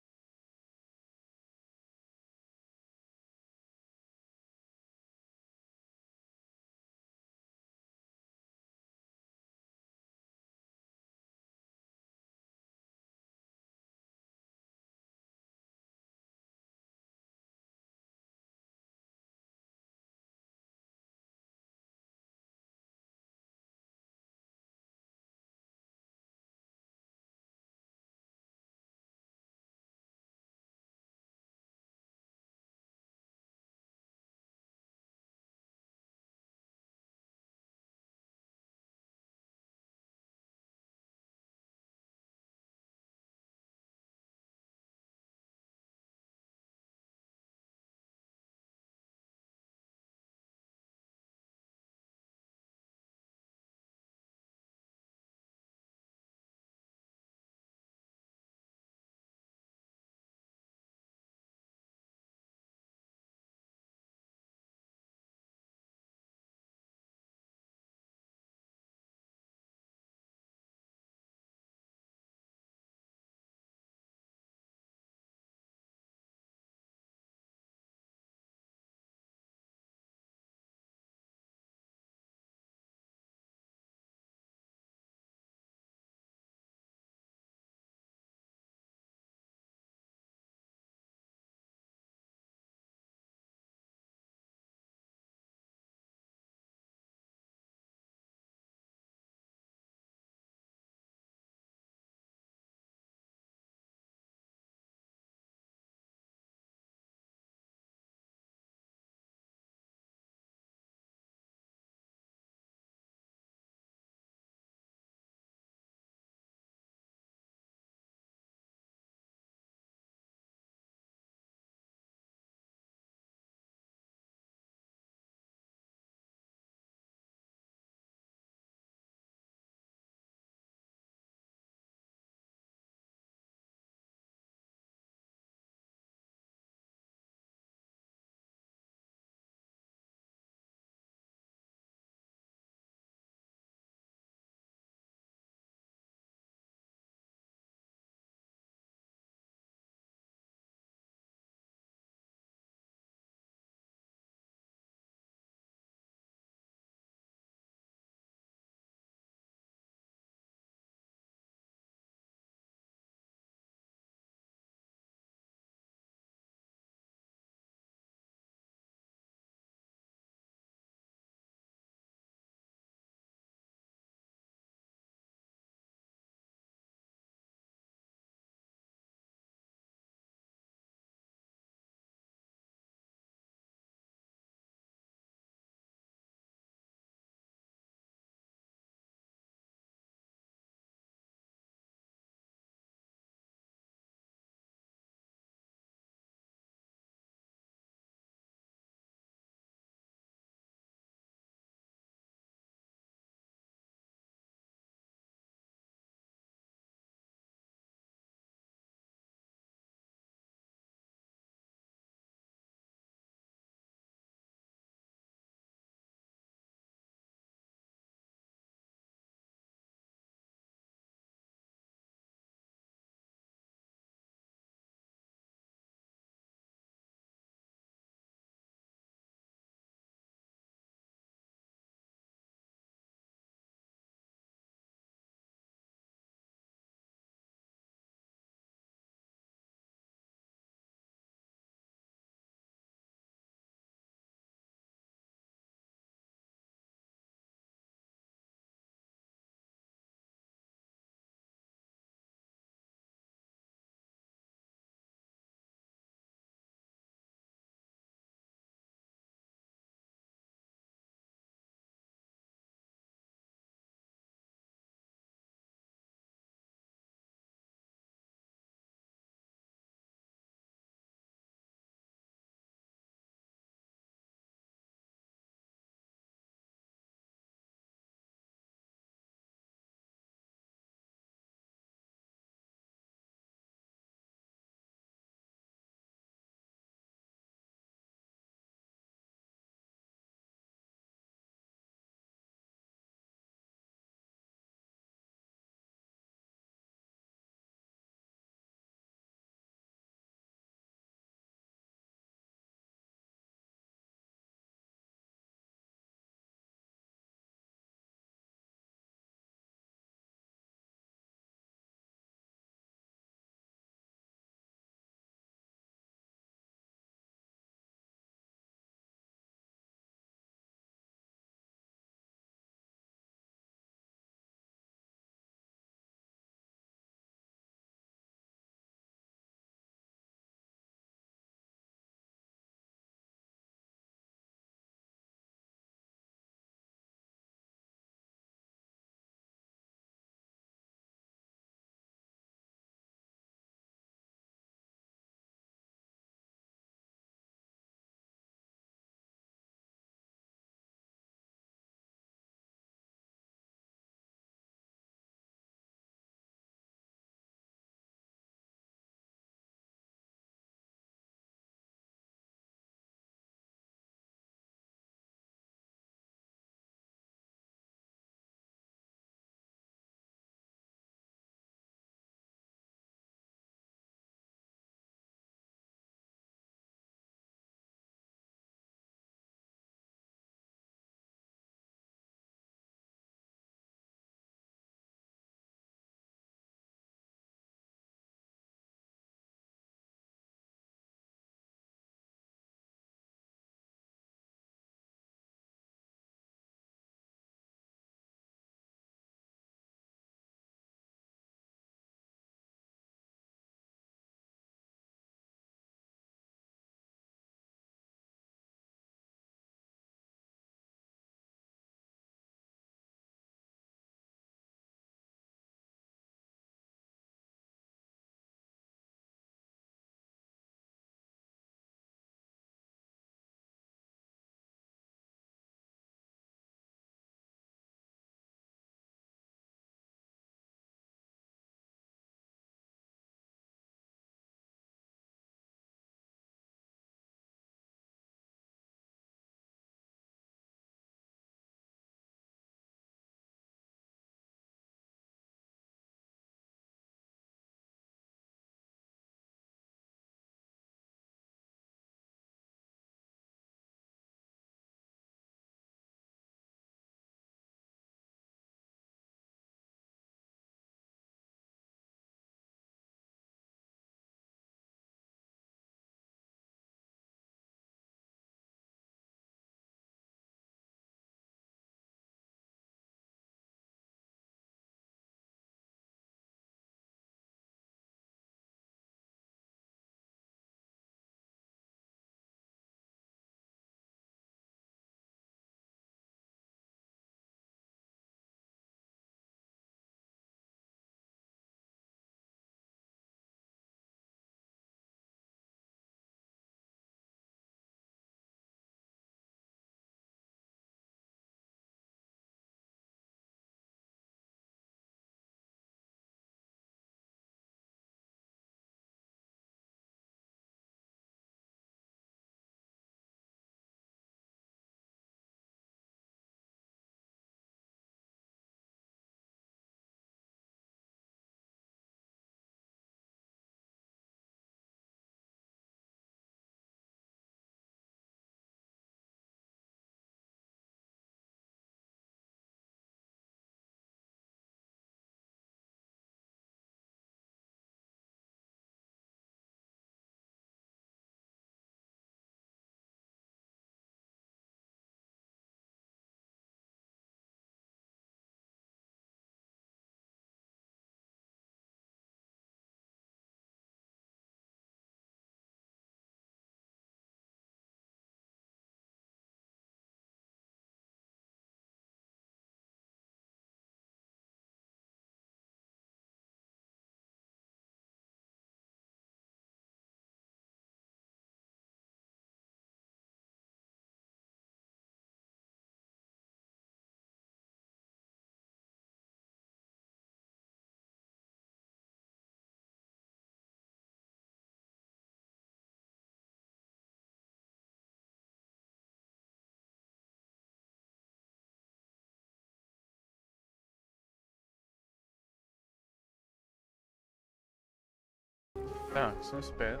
Tak, jsem zpět.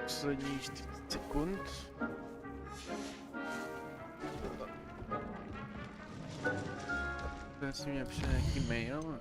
Poslední 40 sekund. Teď si mě přijde nějaký mail.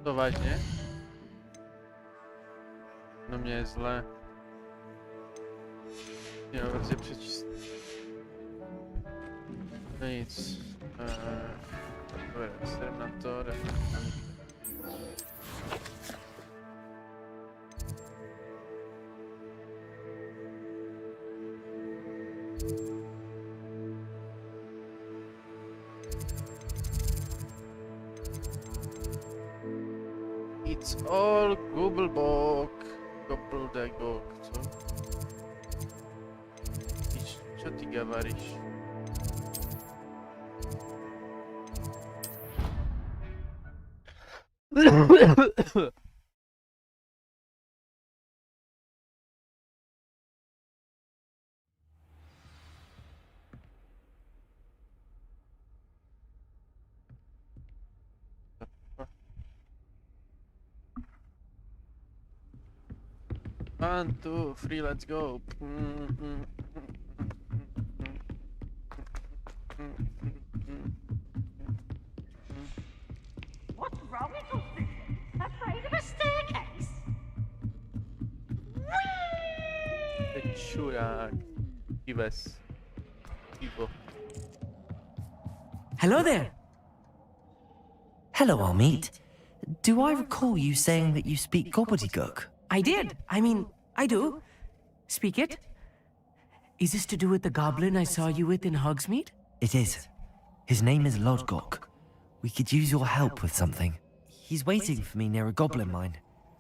To vážně? No mě je zle. Jo, prostě přečíst. No nic. Jdem na to, jdem na to. It's all Googlebok. Google, co? Co ty говоришь? One, two, three, let's go. What's wrong with us? Afraid of a staircase? Čurák. Ives. Ivo. Hello there. Hello, Almeet. Do I recall you saying that you speak gobbledygook? I did. I mean, I do. Speak it. Is this to do with the goblin I saw you with in Hogsmeade? It is. His name is Lodgok. We could use your help with something. He's waiting for me near a goblin mine.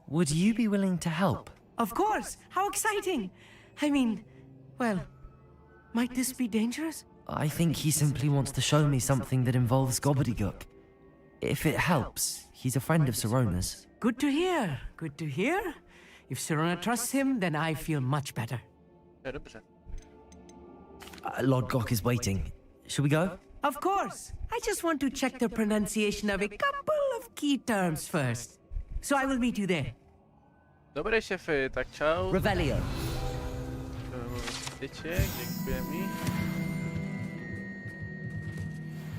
Would you be willing to help? Of course. How exciting. I mean, well, might this be dangerous? I think he simply wants to show me something that involves gobbledygook. If it helps, he's a friend of Sirona's. Good to hear. Good to hear. If Sirona trusts him, then I feel much better. Lodgok is waiting. Shall we go? Of course. I just want to check the pronunciation of a couple of key terms first. So I will meet you there. Dobré, šefe, tak čau. Revelio. Teček, děkuje mi.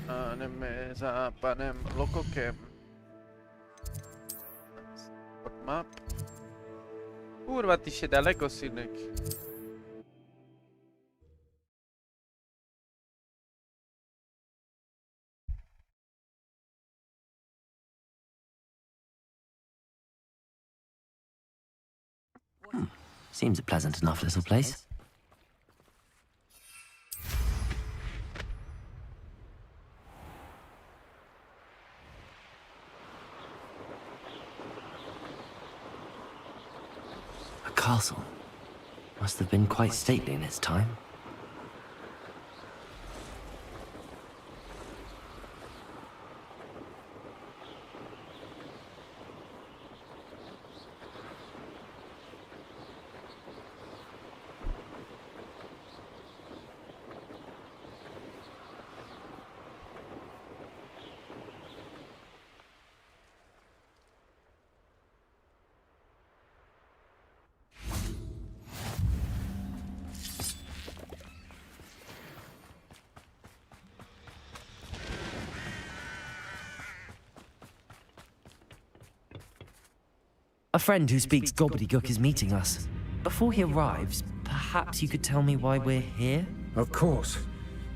A jdeme za panem Lokokem. Map. Kurva, ty jsi daleko, synek. Seems a pleasant enough little place. A castle. Must have been quite stately in its time. A friend who speaks gobbledygook is meeting us. Before he arrives, perhaps you could tell me why we're here? Of course.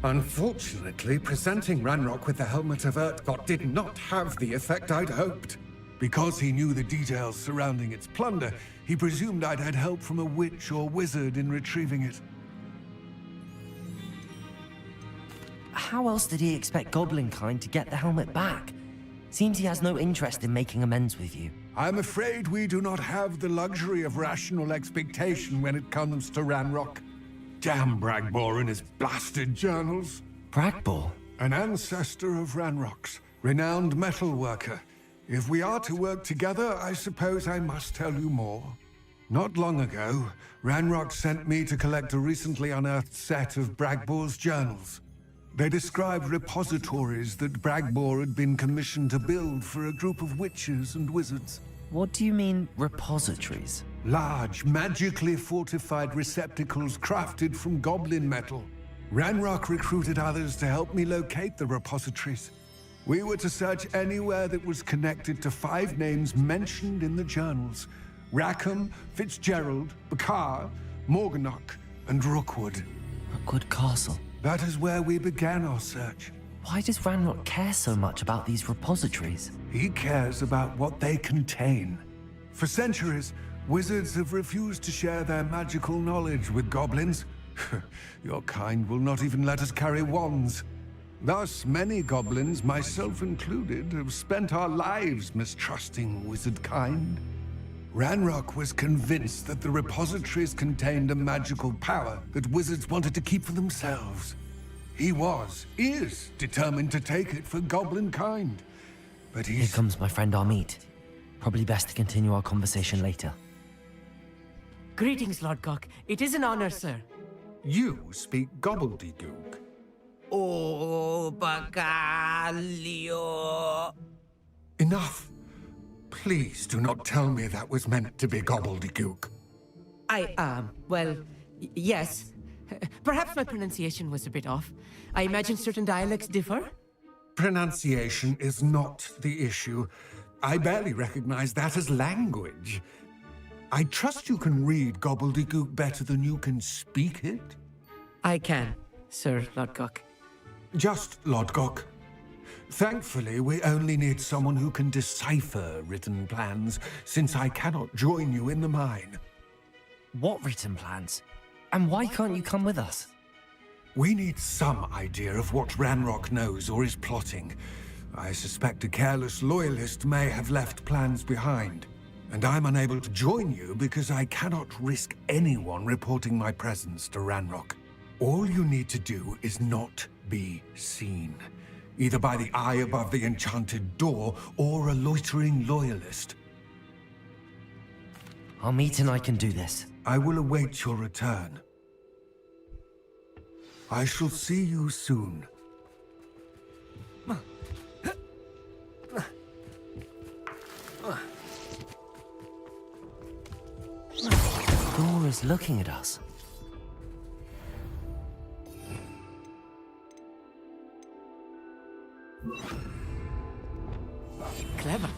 Unfortunately, presenting Ranrock with the Helmet of Urtkot did not have the effect I'd hoped. Because he knew the details surrounding its plunder, he presumed I'd had help from a witch or wizard in retrieving it. How else did he expect Goblinkind to get the helmet back? Seems he has no interest in making amends with you. I'm afraid we do not have the luxury of rational expectation when it comes to Ranrock. Damn Bragbor and his blasted journals. Bragbor? An ancestor of Ranrock's, renowned metal worker. If we are to work together, I suppose I must tell you more. Not long ago, Ranrock sent me to collect a recently unearthed set of Bragbor's journals. They described repositories that Bragbor had been commissioned to build for a group of witches and wizards. What do you mean, repositories? Large, magically fortified receptacles crafted from goblin metal. Ranrock recruited others to help me locate the repositories. We were to search anywhere that was connected to 5 names mentioned in the journals: Rackham, Fitzgerald, Bakar, Morganach, and Rookwood. Rookwood Castle? That is where we began our search. Why does Ranrock care so much about these repositories? He cares about what they contain. For centuries, wizards have refused to share their magical knowledge with goblins. Your kind will not even let us carry wands. Thus, many goblins, myself included, have spent our lives mistrusting wizard kind. Ranrock was convinced that the repositories contained a magical power that wizards wanted to keep for themselves. He is determined to take it for goblin kind. But Here comes my friend Amit. Probably best to continue our conversation later. Greetings, Lord Cock. It is an honor, sir. You speak gobbledygook. Oh, Bacalio. Enough. Please do not tell me that was meant to be gobbledygook. Well, yes. Perhaps my pronunciation was a bit off. I imagine certain dialects differ? Pronunciation is not the issue. I barely recognize that as language. I trust you can read gobbledygook better than you can speak it? I can, Sir Lodgok. Just Lodgok. Thankfully, we only need someone who can decipher written plans, since I cannot join you in the mine. What written plans? And why can't you come with us? We need some idea of what Ranrock knows or is plotting. I suspect a careless loyalist may have left plans behind. And I'm unable to join you because I cannot risk anyone reporting my presence to Ranrock. All you need to do is not be seen. Either by the eye above the enchanted door, or a loitering loyalist. Amit and I can do this. I will await your return. I shall see you soon. The door is looking at us. Clever.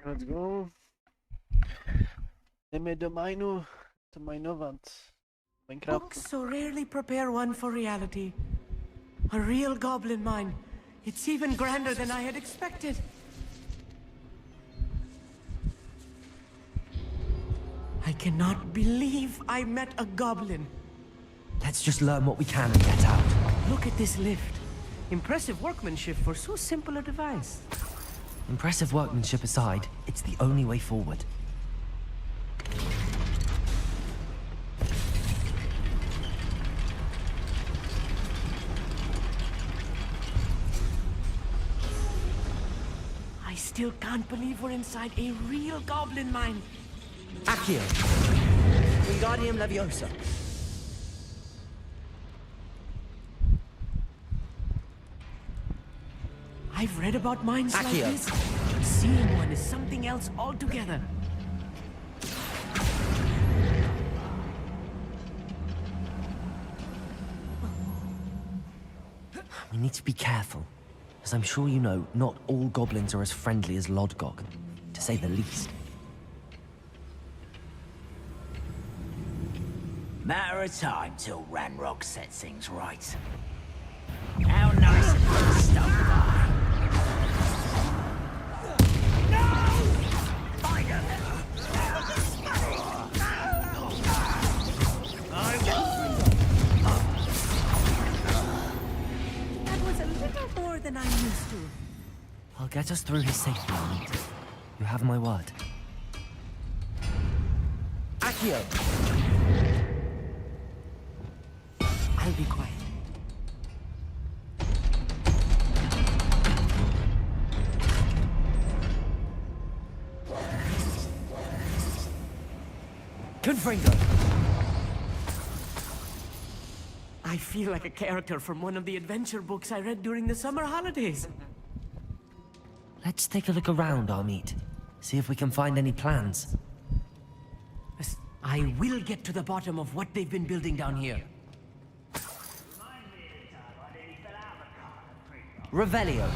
Let's go. Jdeme do mineu, to minovat. Minecraft. Books so rarely prepare one for reality. A real goblin mine. It's even grander than I had expected. I cannot believe I met a goblin. Let's just learn what we can and get out. Look at this lift. Impressive workmanship for so simple a device. Impressive workmanship aside, it's the only way forward. I still can't believe we're inside a real goblin mine. Accio. Wingardium Leviosa. I've read about mines like Accio. this, but seeing one is something else altogether. We need to be careful. As I'm sure you know, not all goblins are as friendly as Lodgok, to say the least. Matter of time till Ranrock sets things right. How nice of you to stop by. That was a little more than I'm used to. I'll get us through his safety moment. You have my word. Accio! I'll be quiet. Confringo! I feel like a character from one of the adventure books I read during the summer holidays. Let's take a look around, Amit. See if we can find any plans. I will get to the bottom of what they've been building down here. Revelio.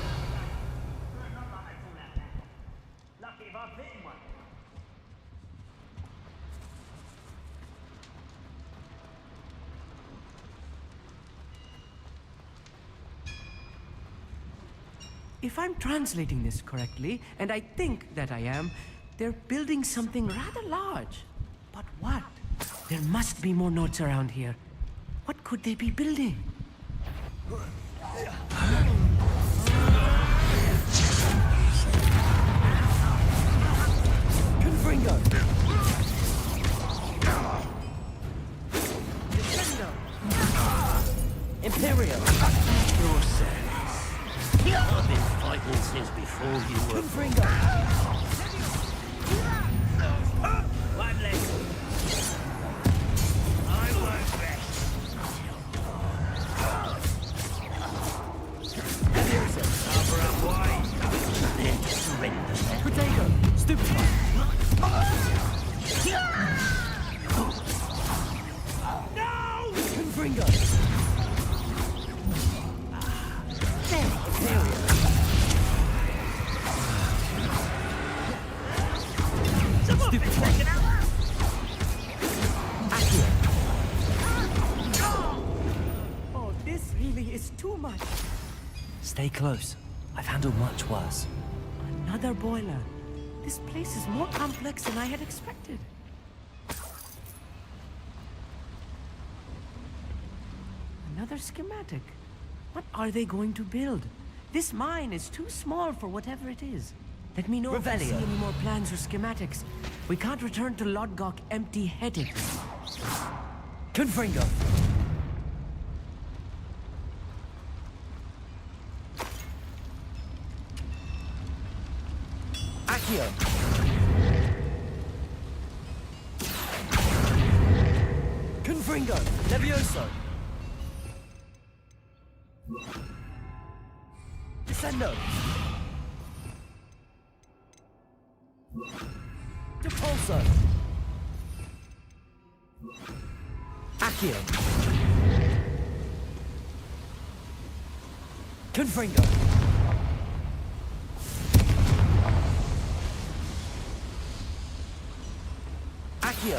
If I'm translating this correctly, and I think that I am, they're building something rather large. But what? There must be more notes around here. What could they be building? Confringo! Imperial! I've been fighting since before you were... Confringo! One less. I work best. Cover up wide. Then surrender. Potato! Stupefy! No! Confringo! Oh, this really is too much. Stay close. I've handled much worse. Another boiler. This place is more complex than I had expected. Another schematic. What are they going to build? This mine is too small for whatever it is. Let me know if I see any more plans or schematics. We can't return to Lodgok empty-headed. Confringo! Accio! Confringo! Levioso! Descendo! Depulso! Accio! Confringo! Accio!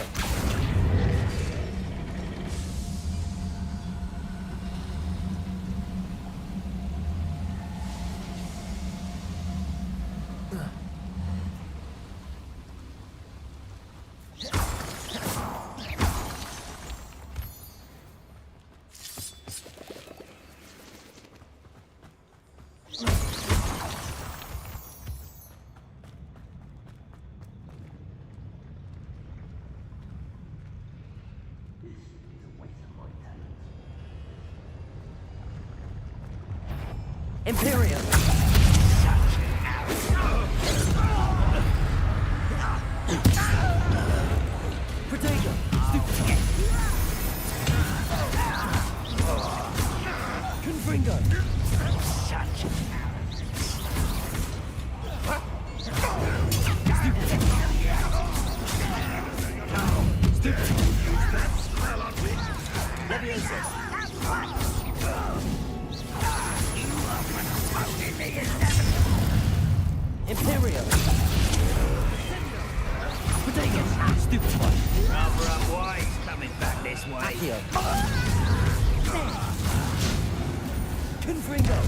Imperial! Potato! Confringo! Levioso! way. Accio. Confringo.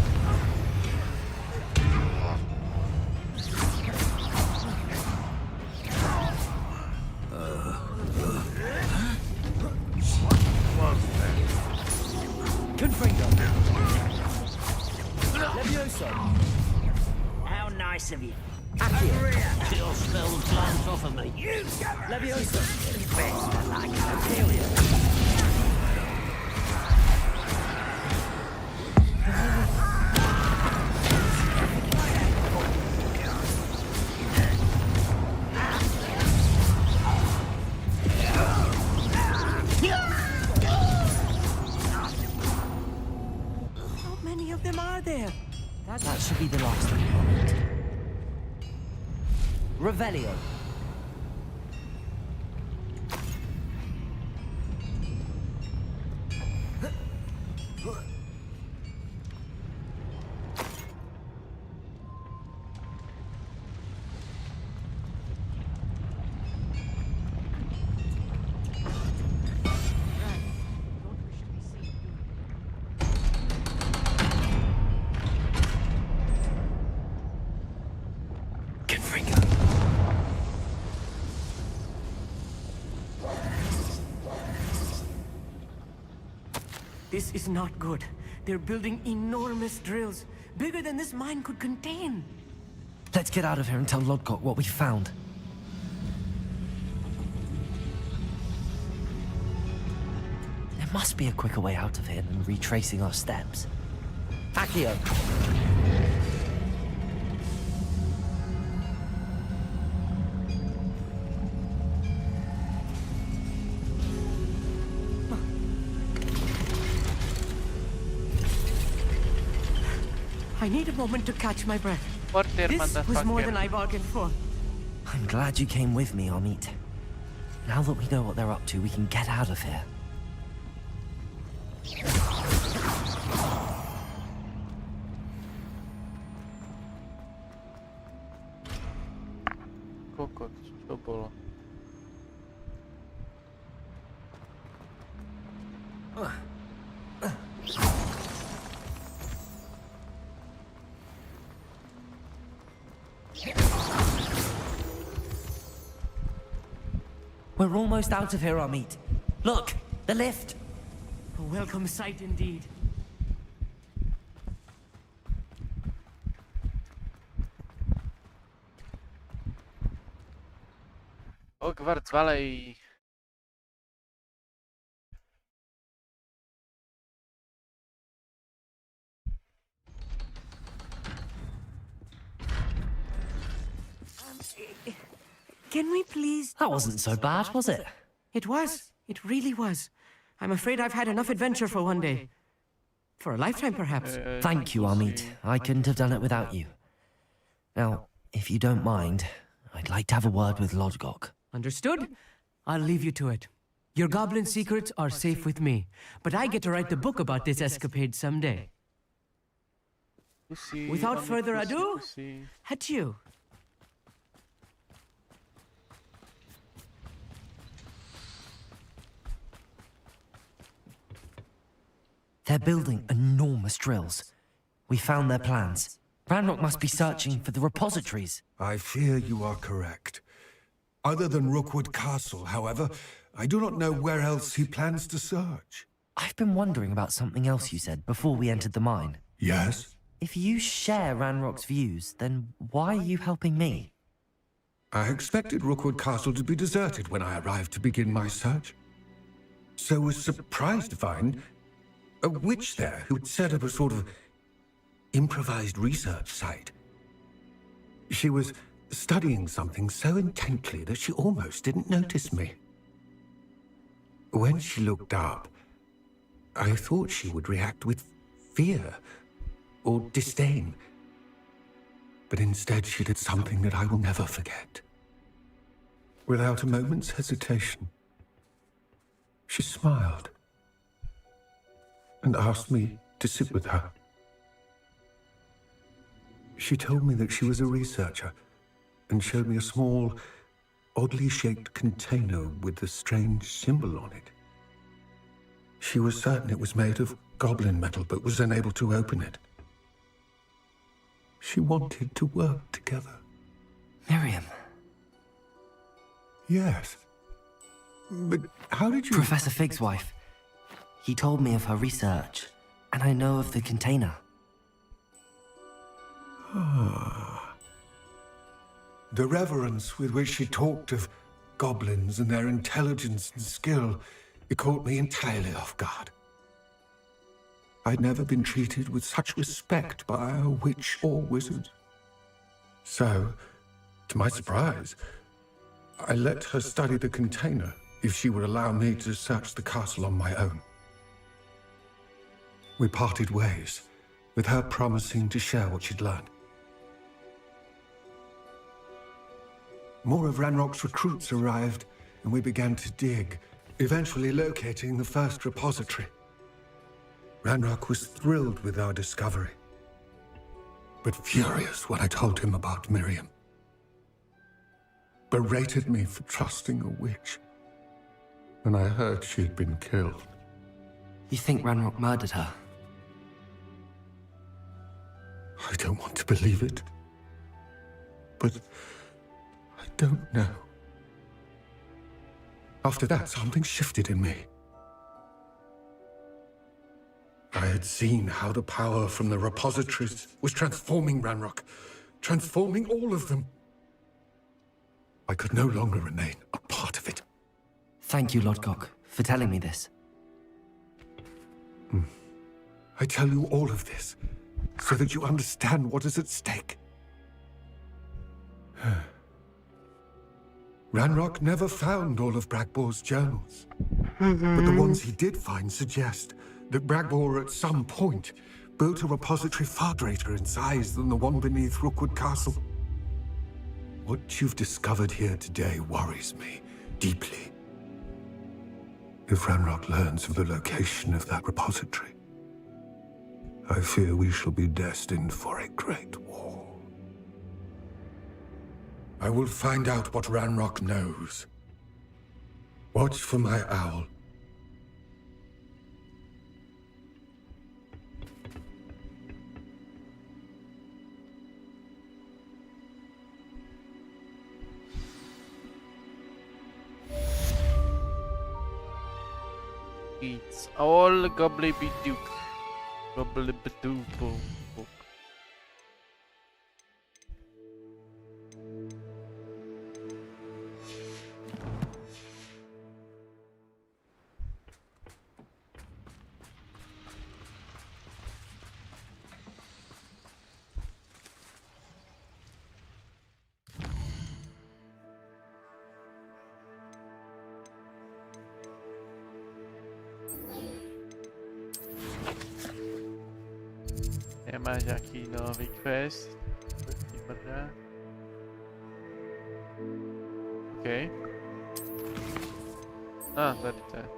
Confringo. Levioso. How nice of you. Accio. Your spell glanced off of me. You Levioso. best I like Ontario. How many of them are there? That should be the last one. Revelio. This is not good. They're building enormous drills, bigger than this mine could contain. Let's get out of here and tell Lodgok what we found. There must be a quicker way out of here than retracing our steps. Accio. I need a moment to catch my breath. Porter, This was more than I bargained for. I'm glad you came with me, Amit. Now that we know what they're up to, we can get out of here. Kokot, čo bolo? We're almost out of here, Amit. Look, the lift. A welcome sight indeed. Hogwarts Valley. Can we please... That wasn't so bad, was it? It was. It really was. I'm afraid I've had enough adventure for one day. For a lifetime, perhaps. Thank you, Amit. I couldn't have done it without you. Now, if you don't mind, I'd like to have a word with Lodgok. Understood? I'll leave you to it. Your goblin secrets are safe with me, but I get to write the book about this escapade someday. Without further ado, adieu. They're building enormous drills. We found their plans. Ranrock must be searching for the repositories. I fear you are correct. Other than Rookwood Castle, however, I do not know where else he plans to search. I've been wondering about something else you said before we entered the mine. Yes? If you share Ranrock's views, then why are you helping me? I expected Rookwood Castle to be deserted when I arrived to begin my search. So was surprised to find a witch there who had set up a sort of improvised research site. She was studying something so intently that she almost didn't notice me. When she looked up, I thought she would react with fear or disdain. But instead she did something that I will never forget. Without a moment's hesitation, she smiled and asked me to sit with her. She told me that she was a researcher and showed me a small, oddly shaped container with a strange symbol on it. She was certain it was made of goblin metal, but was unable to open it. She wanted to work together. Miriam. Yes. But how did you... Professor Fig's wife. He told me of her research, and I know of the container. Ah. The reverence with which she talked of goblins and their intelligence and skill, it caught me entirely off guard. I'd never been treated with such respect by a witch or wizard. So, to my surprise, I let her study the container if she would allow me to search the castle on my own. We parted ways, with her promising to share what she'd learned. More of Ranrock's recruits arrived, and we began to dig, eventually locating the first repository. Ranrock was thrilled with our discovery, but furious when I told him about Miriam. Berated me for trusting a witch when I heard she'd been killed. You think Ranrock murdered her? I don't want to believe it, but I don't know. After that, something shifted in me. I had seen how the power from the repositories was transforming Ranrock, transforming all of them. I could no longer remain a part of it. Thank you, Lodgok, for telling me this. I tell you all of this so that you understand what is at stake. Ranrock never found all of Bragbor's journals, but the ones he did find suggest that Bragbor at some point built a repository far greater in size than the one beneath Rookwood Castle. What you've discovered here today worries me deeply. If Ranrock learns of the location of that repository, I fear we shall be destined for a great war. I will find out what Ranrock knows. Watch for my owl. It's all gobbly-be-dook. Gobbly-be-dook. Máš nějaký nový quest? OK. Tady to je.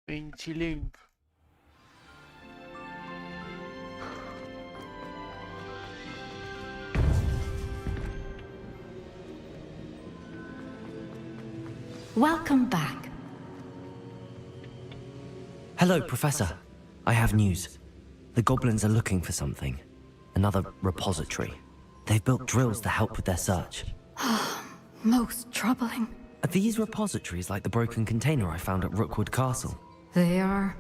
Pinchi link. Welcome back. Hello, Professor. I have news. The goblins are looking for something. Another repository. They've built drills to help with their search. Most troubling. Are these repositories like the broken container I found at Rookwood Castle? They are.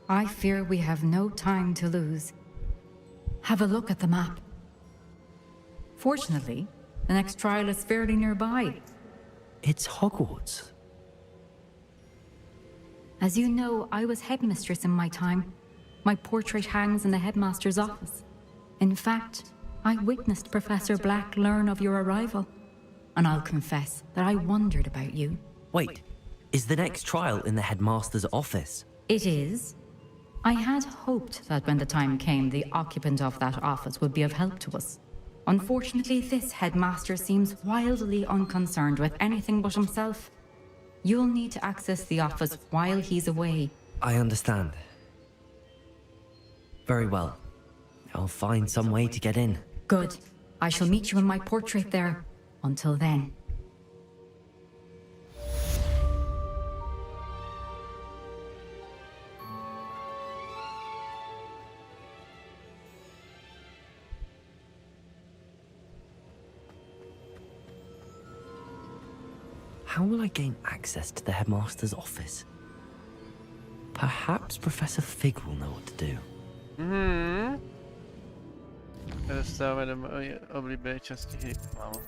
I fear we have no time to lose. Have a look at the map. Fortunately, the next trial is fairly nearby. It's Hogwarts. As you know, I was headmistress in my time. My portrait hangs in the headmaster's office. In fact, I witnessed Professor Black learn of your arrival. And I'll confess that I wondered about you. Wait, is the next trial in the headmaster's office? It is. I had hoped that when the time came, the occupant of that office would be of help to us. Unfortunately, this headmaster seems wildly unconcerned with anything but himself. You'll need to access the office while he's away. I understand. Very well. I'll find some way to get in. Good. I shall meet you in my portrait there. Until then. How will I gain access to the headmaster's office? Perhaps Professor Fig will know what to do. Dostáváme do moje oblíbené části hry. Málo.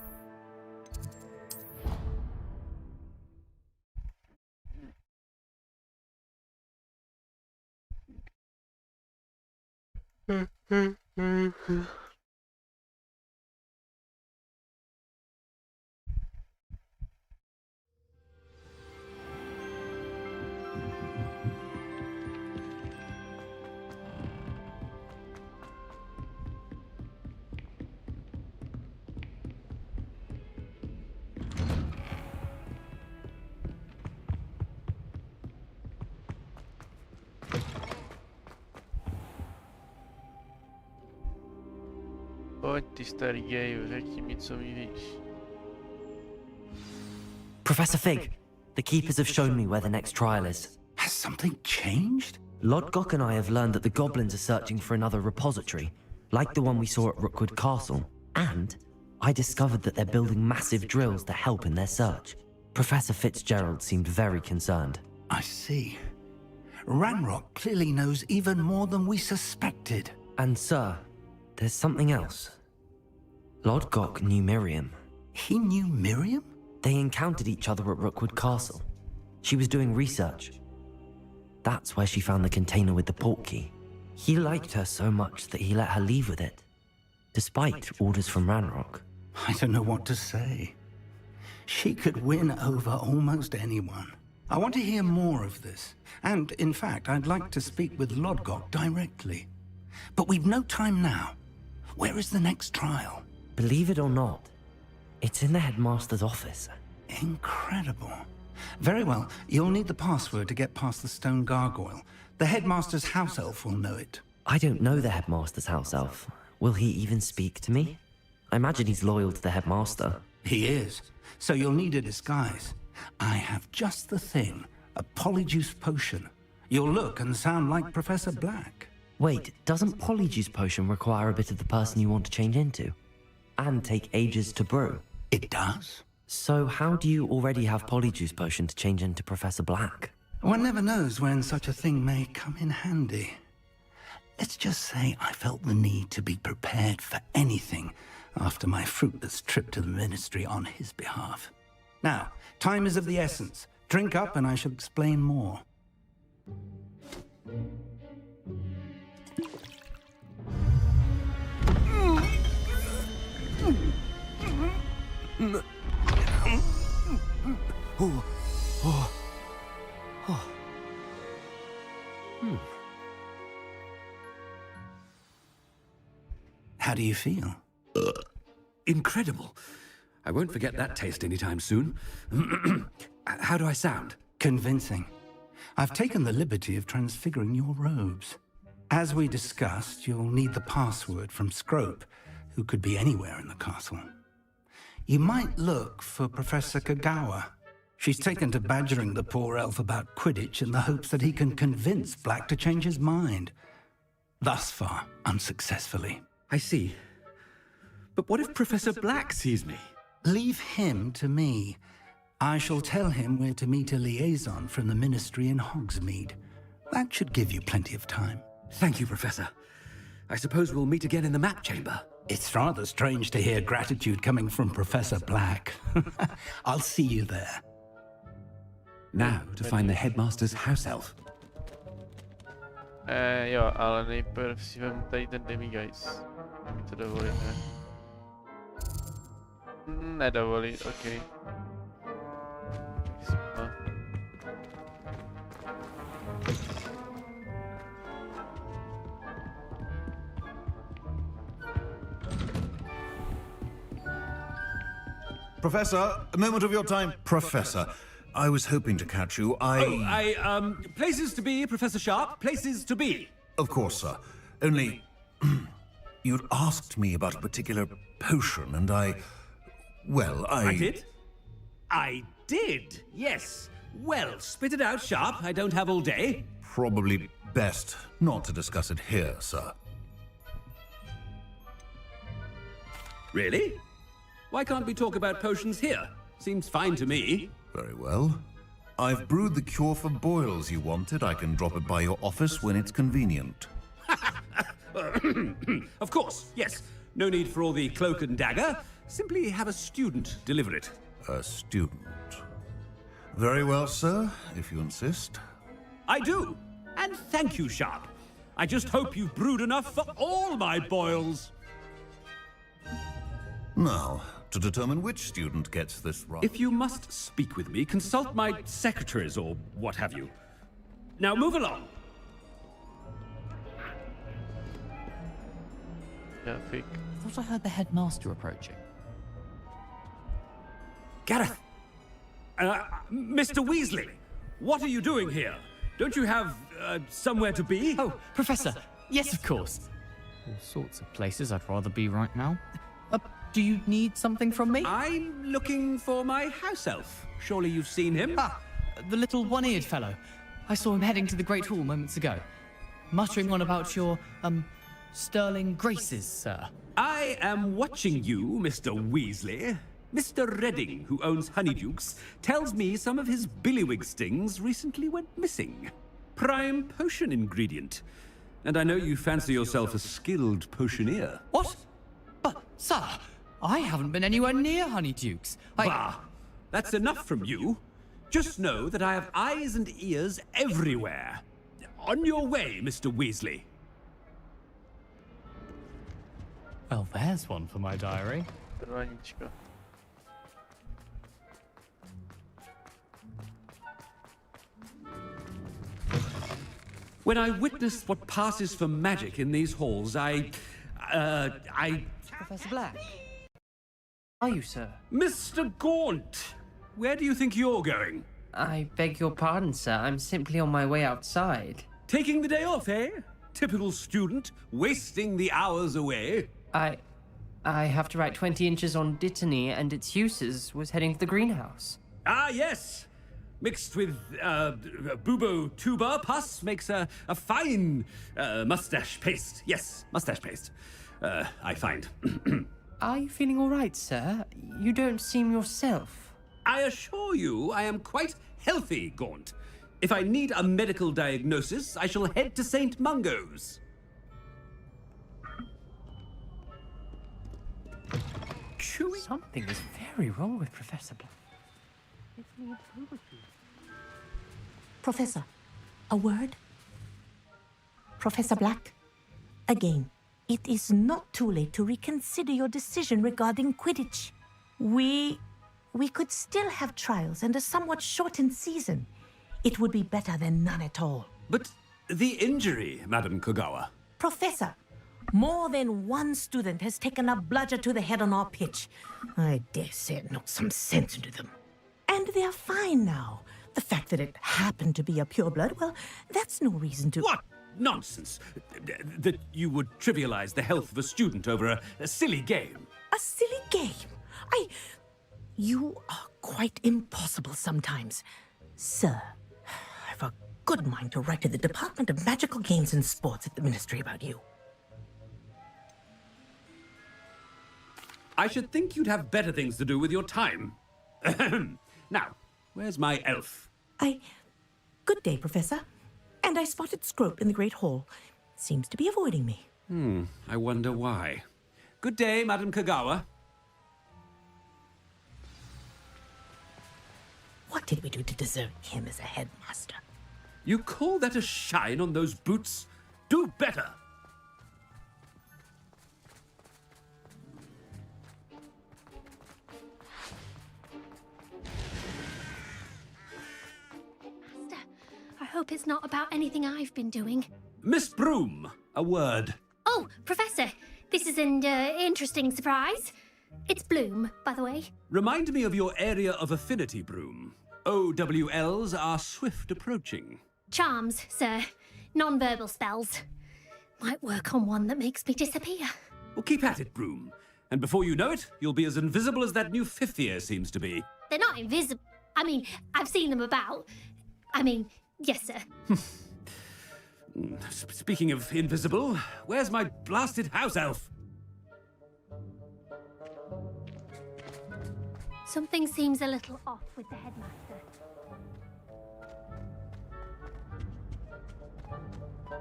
Pojď ty starý geju, řekni mi, co mi víš. Professor Fig, the keepers have shown me where the next trial is. Has something changed? Lodgok and I have learned that the goblins are searching for another repository, like the one we saw at Rookwood Castle. And I discovered that they're building massive drills to help in their search. Professor Fitzgerald seemed very concerned. I see. Ranrock clearly knows even more than we suspected. And sir, there's something else. Lodgok knew Miriam. He knew Miriam? They encountered each other at Rookwood Castle. She was doing research. That's where she found the container with the portkey. He liked her so much that he let her leave with it, despite orders from Ranrock. I don't know what to say. She could win over almost anyone. I want to hear more of this. And, in fact, I'd like to speak with Lodgok directly. But we've no time now. Where is the next trial? Believe it or not, it's in the headmaster's office. Incredible. Very well. You'll need the password to get past the stone gargoyle. The headmaster's house elf will know it. I don't know the headmaster's house elf. Will he even speak to me? I imagine he's loyal to the headmaster. He is. So you'll need a disguise. I have just the thing. A polyjuice potion. You'll look and sound like Professor Black. Wait, doesn't polyjuice potion require a bit of the person you want to change into? And take ages to brew? It does. So how do you already have polyjuice potion to change into Professor Black? One never knows when such a thing may come in handy. Let's just say I felt the need to be prepared for anything after my fruitless trip to the ministry on his behalf. Now, time is of the essence. Drink up and I shall explain more. How do you feel? Incredible. I won't forget that taste anytime soon. How do I sound? Convincing. I've taken the liberty of transfiguring your robes. As we discussed, you'll need the password from Scrope, who could be anywhere in the castle. You might look for Professor Kagawa. She's taken to badgering the poor elf about Quidditch in the hopes that he can convince Black to change his mind. Thus far, unsuccessfully. I see. But what if Professor Black sees me? Leave him to me. I shall tell him where to meet a liaison from the ministry in Hogsmeade. That should give you plenty of time. Thank you, Professor. I suppose we'll meet again in the map chamber. It's rather strange to hear gratitude coming from Professor Black. I'll see you there. Now to find the headmaster's house elf. Jo, ale nejprve si vemu tady ten demiguise. Mi to dovolí, ne? Nedovolí, ok. Professor, a moment of your time. Professor, I was hoping to catch you. Places to be, Professor Sharp. Places to be. Of course, sir. Only... you'd asked me about a particular potion, and well, I did? I did, yes. Well, spit it out, Sharp. I don't have all day. Probably best not to discuss it here, sir. Really? Why can't we talk about potions here? Seems fine to me. Very well. I've brewed the cure for boils you wanted. I can drop it by your office when it's convenient. Of course, yes. No need for all the cloak and dagger. Simply have a student deliver it. A student? Very well, sir, if you insist. I do. And thank you, Sharp. I just hope you've brewed enough for all my boils. Now, to determine which student gets this right... If you must speak with me, consult my secretaries or what have you. Now move along. Yeah, fake. I thought I heard the headmaster approaching. Gareth! Mr. Weasley! What are you doing here? Don't you have, somewhere to be? Oh, Professor! Yes, of course. All sorts of places I'd rather be right now. Do you need something from me? I'm looking for my house elf. Surely you've seen him? Ah, the little one-eared fellow. I saw him heading to the Great Hall moments ago. Muttering on about your, sterling graces, sir. I am watching you, Mr. Weasley. Mr. Redding, who owns Honeydukes, tells me some of his billywig stings recently went missing. Prime potion ingredient. And I know you fancy yourself a skilled potioneer. What? But, sir, I haven't been anywhere near Honeydukes. Bah! That's enough from you. Just know that I have eyes and ears everywhere. On your way, Mr. Weasley. Well, there's one for my diary. Trvaničko. When I witness what passes for magic in these halls, Professor Black. Are you, sir? Mr. Gaunt! Where do you think you're going? I beg your pardon, sir. I'm simply on my way outside. Taking the day off, eh? Typical student, wasting the hours away. I have to write 20 inches on Dittany and its uses. Was heading to the greenhouse. Ah, yes! Mixed with, bubo tuber pus makes a fine, mustache paste. Yes, mustache paste. I find. Are you feeling all right, sir? You don't seem yourself. I assure you I am quite healthy, Gaunt. If I need a medical diagnosis, I shall head to St. Mungo's. Chewy? Something is very wrong with Professor Black. Professor, a word? Professor Black, again, it is not too late to reconsider your decision regarding Quidditch. We could still have trials and a somewhat shortened season. It would be better than none at all. But the injury, Madam Kogawa. Professor, more than one student has taken a bludger to the head on our pitch. I dare say it knocked some sense into them. And they're fine now. The fact that it happened to be a pureblood, well, that's no reason to... What nonsense! That you would trivialize the health of a student over a silly game. A silly game? You are quite impossible sometimes. Sir, I've a good mind to write to the Department of Magical Games and Sports at the Ministry about you. I should think you'd have better things to do with your time. Now, where's my elf? Good day, Professor. And I spotted Scrope in the Great Hall. Seems to be avoiding me. I wonder why. Good day, Madam Kogawa. What did we do to deserve him as a headmaster? You call that a shine on those boots? Do better! I hope it's not about anything I've been doing. Miss Broom, a word. Oh, Professor, this is an interesting surprise. It's Bloom, by the way. Remind me of your area of affinity, Broom. OWLs are swift approaching. Charms, sir. Non-verbal spells. Might work on one that makes me disappear. Well, keep at it, Broom. And before you know it, you'll be as invisible as that new 5th year seems to be. They're not invisible. I mean, I've seen them about. I mean, yes, sir. Speaking of invisible, where's my blasted house elf? Something seems a little off with the headmaster.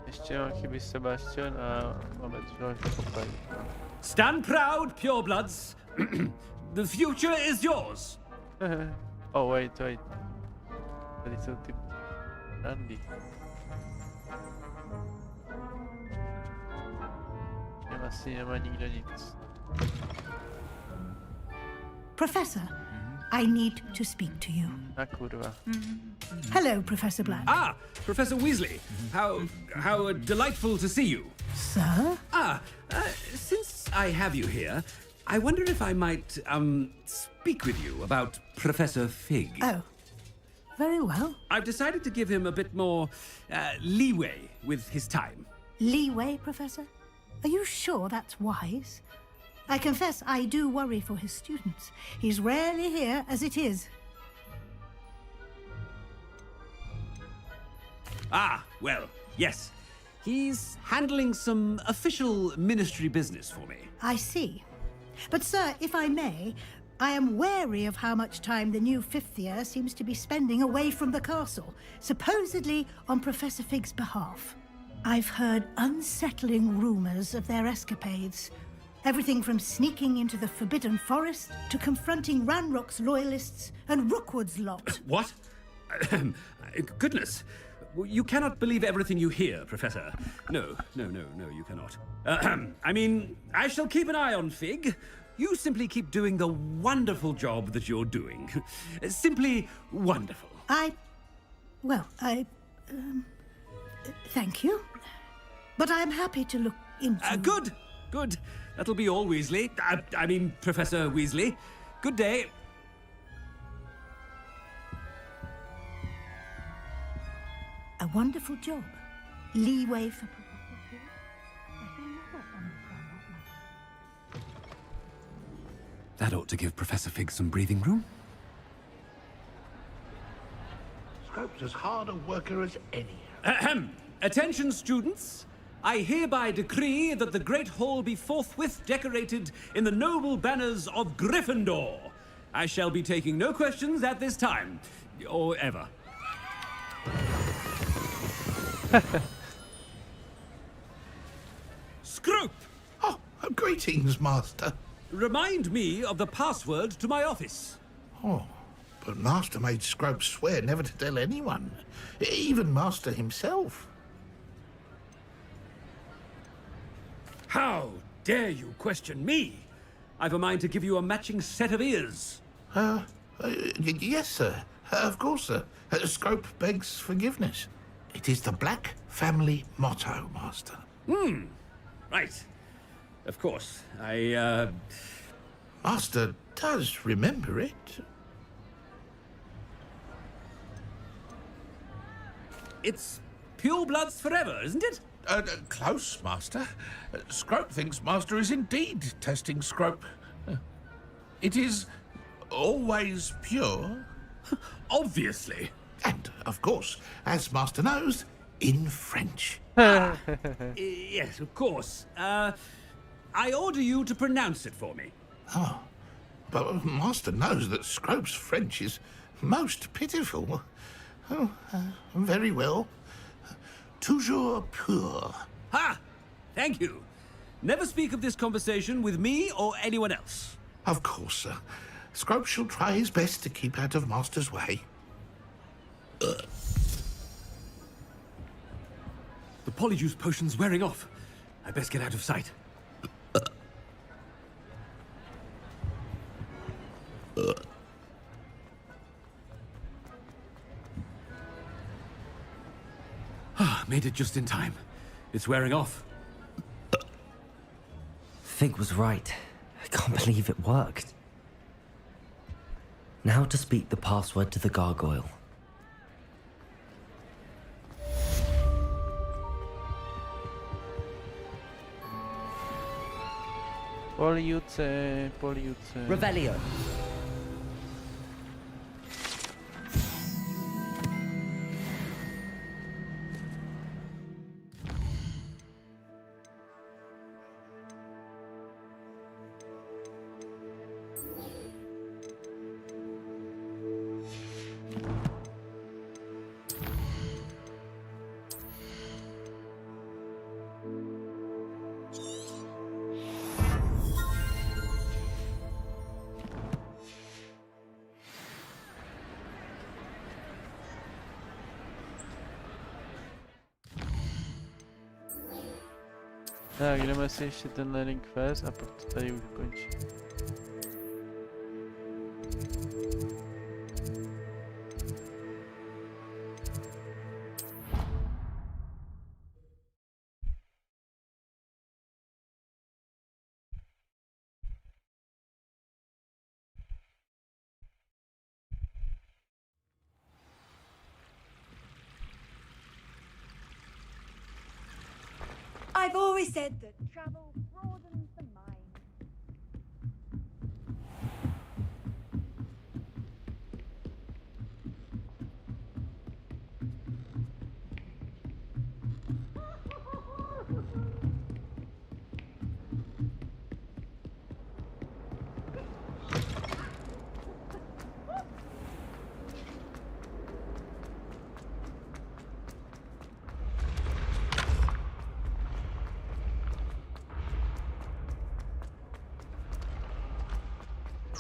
Ještě mám chybí Sebastian a máme další pokoje. Stand proud, purebloods. The future is yours. Oh, wait. Tady jsou ty randy. Asi nemá nikdo nic. Professor, I need to speak to you. Na kurva. Hello, Professor Black. Ah, Professor Weasley. How delightful to see you. Sir? Since I have you here, I wonder if I might, speak with you about Professor Fig. Oh, very well. I've decided to give him a bit more, leeway with his time. Leeway, Professor? Are you sure that's wise? I confess I do worry for his students. He's rarely here as it is. Ah, well, yes. He's handling some official ministry business for me. I see. But, sir, if I may, I am wary of how much time the new 5th year seems to be spending away from the castle, supposedly on Professor Fig's behalf. I've heard unsettling rumors of their escapades. Everything from sneaking into the Forbidden Forest to confronting Ranrock's loyalists and Rookwood's lot. What? Goodness. You cannot believe everything you hear, Professor. No, you cannot. I mean, I shall keep an eye on Fig. You simply keep doing the wonderful job that you're doing. Simply wonderful. Thank you. But I'm happy to look into... Good. That'll be all, Weasley. I mean, Professor Weasley. Good day. A wonderful job. Leeway for... That ought to give Professor Fig some breathing room. Scrope's as hard a worker as any. Ahem. Attention, students. I hereby decree that the Great Hall be forthwith decorated in the noble banners of Gryffindor. I shall be taking no questions at this time, or ever. Scrope! Oh, greetings, Master. Remind me of the password to my office. Oh, but Master made Scrope swear never to tell anyone, even Master himself. How dare you question me? I've a mind to give you a matching set of ears. Yes, sir. Of course, sir. Scrope begs forgiveness. It is the Black family motto, Master. Right. Of course. Master does remember it. It's pure bloods forever, isn't it? Close, Master. Scrope thinks Master is indeed testing Scrope. It is always pure. Obviously. And, of course, as Master knows, in French. Yes, of course. I order you to pronounce it for me. Oh, but Master knows that Scrope's French is most pitiful. Oh, very well. Toujours pur. Ha! Thank you. Never speak of this conversation with me or anyone else. Of course, sir. Scrope shall try his best to keep out of Master's way. The polyjuice potion's wearing off. I best get out of sight. Made it just in time. It's wearing off. Fig was right. I can't believe it worked. Now to speak the password to the gargoyle. Poliuce, poliuce. Revelio. Tak, jdeme si ještě tenhle link quest a pak to tady už končí. I've always said that travel broadens the mind.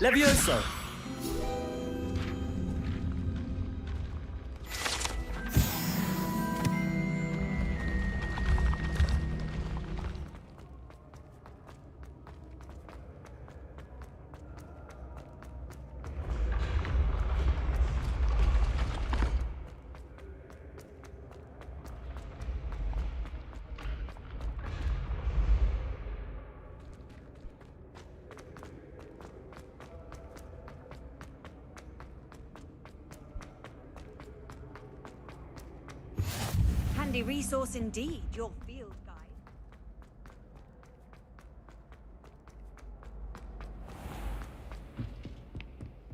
Levioso. Handy resource indeed, your field guide.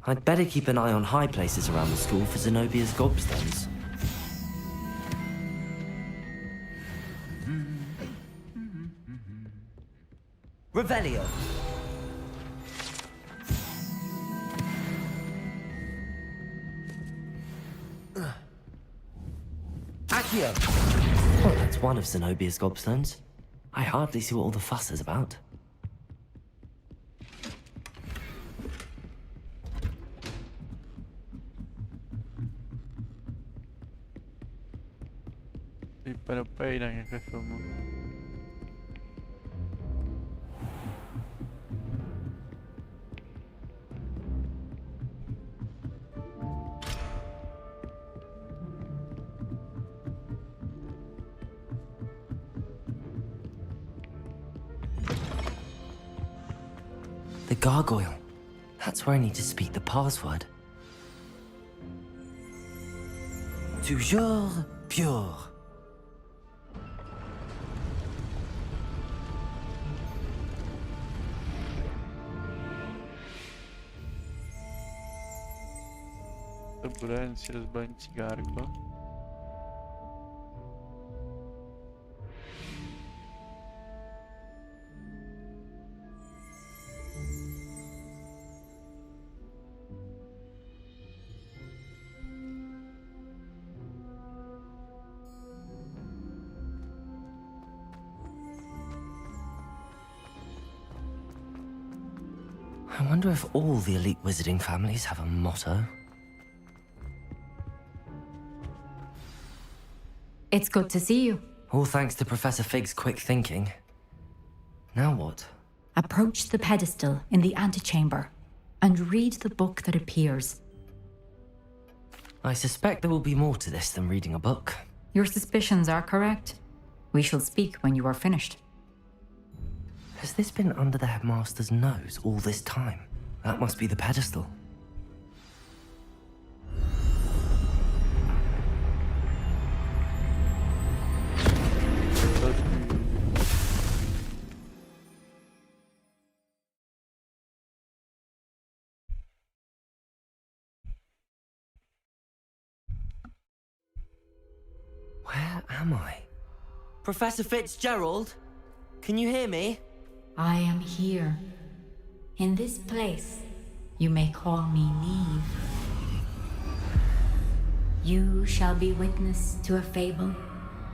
I'd better keep an eye on high places around the school for Zenobia's gobstones. Revelio. Accio. Well, that's one of Zenobia's gobstones. I hardly see what all the fuss is about. Vypadá úplně jinak jak ve filmu. The gargoyle. That's where I need to speak the password. Toujours pure. To bude jen si rozbalím cigárko. I wonder if all the elite wizarding families have a motto. It's good to see you. All thanks to Professor Fig's quick thinking. Now what? Approach the pedestal in the antechamber and read the book that appears. I suspect there will be more to this than reading a book. Your suspicions are correct. We shall speak when you are finished. Has this been under the headmaster's nose all this time? That must be the pedestal. am I? Professor Fitzgerald? Can you hear me? I am here. In this place, you may call me Neve. You shall be witness to a fable.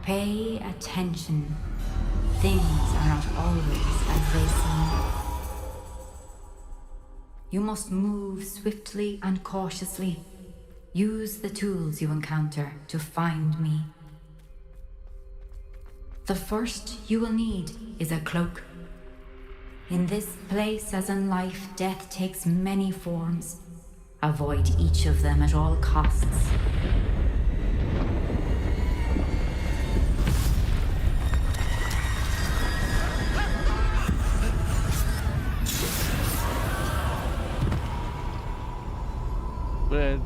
Pay attention. Things are not always as they seem. You must move swiftly and cautiously. Use the tools you encounter to find me. The first you will need is a cloak. In this place, as in life, death takes many forms. Avoid each of them at all costs.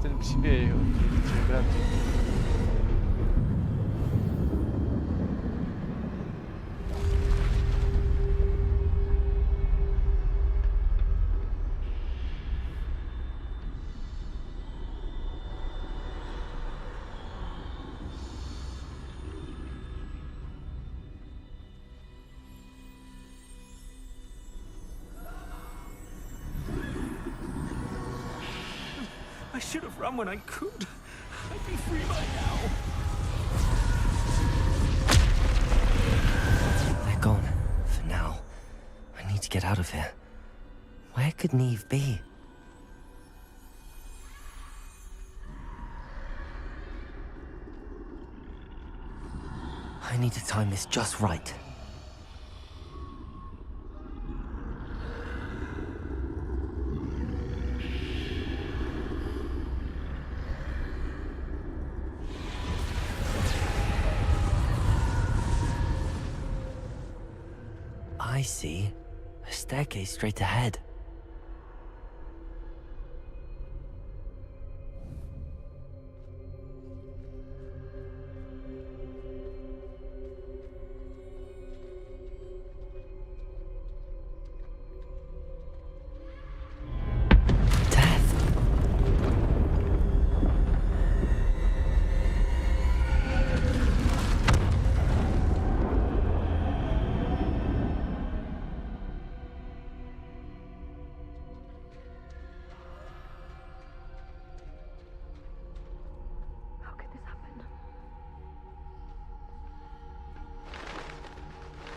Ten příběh, jo, třikrát. I should have run when I could. I'd be free by now. They're gone. For now. I need to get out of here. Where could Neve be? I need to time this just right. I see. A staircase straight ahead.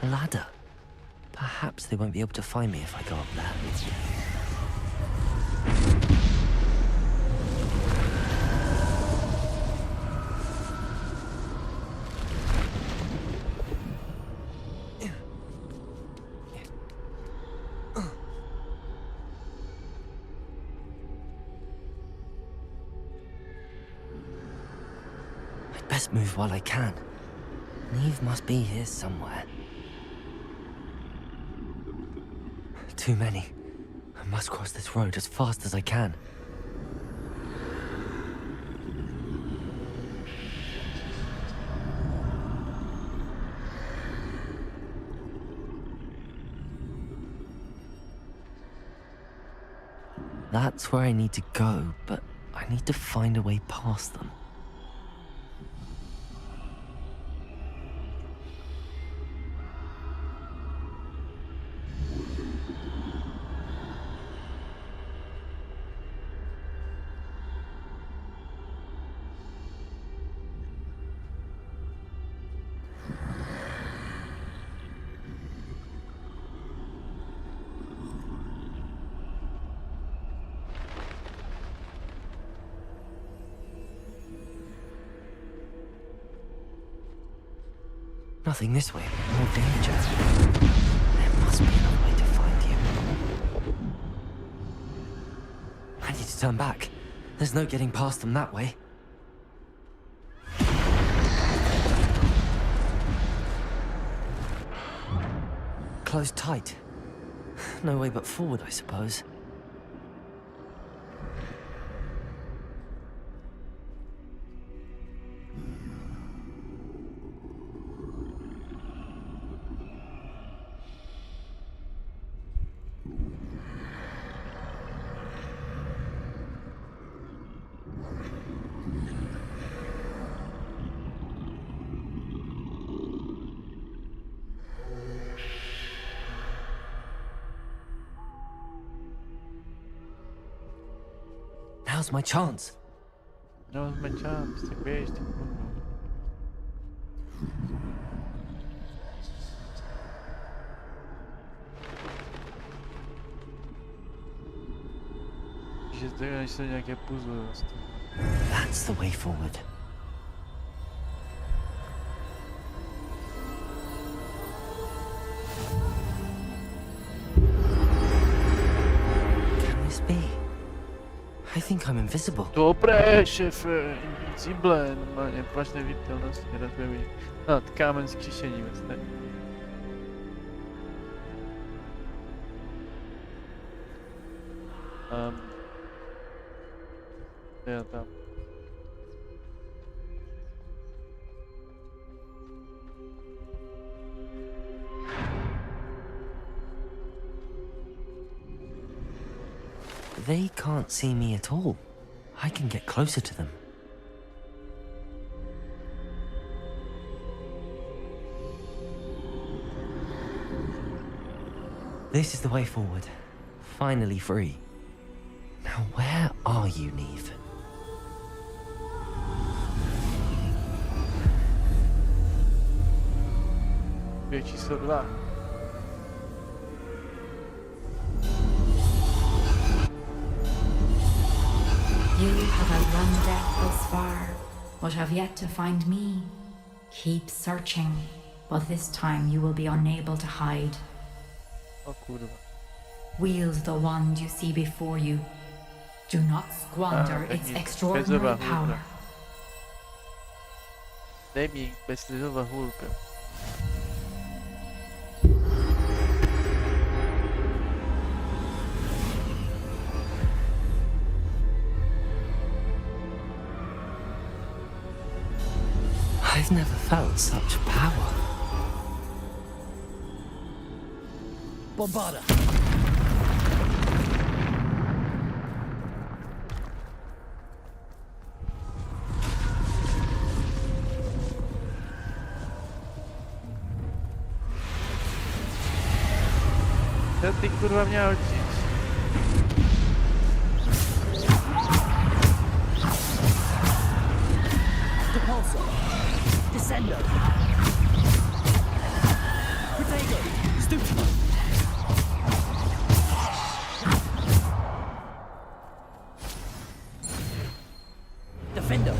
A ladder. Perhaps they won't be able to find me if I go up there. I'd best move while I can. Neve must be here somewhere. Too many. I must cross this road as fast as I can. That's where I need to go, but I need to find a way past them. Nothing this way. More danger. There must be another way to find you. I need to turn back. There's no getting past them that way. Closed tight. No way but forward, I suppose. Now's my chance. Now's my chance, tak běž, ty kurvo. Že to je nějaké puzzle vlastně. That's the way forward. Can this be? I think I'm invisible. Dobré, šéfe, invincible, normálně plač neviditelnost, rozběví. No, kámen z křišení vlastně. Já tam. They can't see me at all. I can get closer to them. This is the way forward. Finally free. Now where are you, Neve? Číslo 2. You have outrun death thus far, but have yet to find me. Keep searching, but this time you will be unable to hide. O kurwa. Wield the wand you see before you. Do not squander its extraordinary power. Dej mi bezstresowa hulka. I've never felt such power. Bombarda. Co ty kurwa měl utíct? Depulso. Descendo. Protego. Stupefy. Defendo.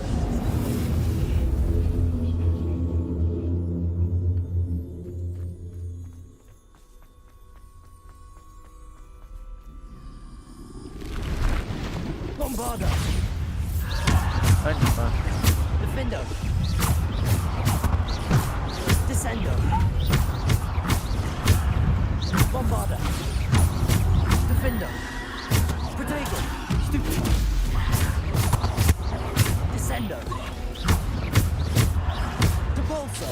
Bombarda. Defendo. Descendo. Bombarda. Defendo. Protego. Stupefy. Descendo. Depulso.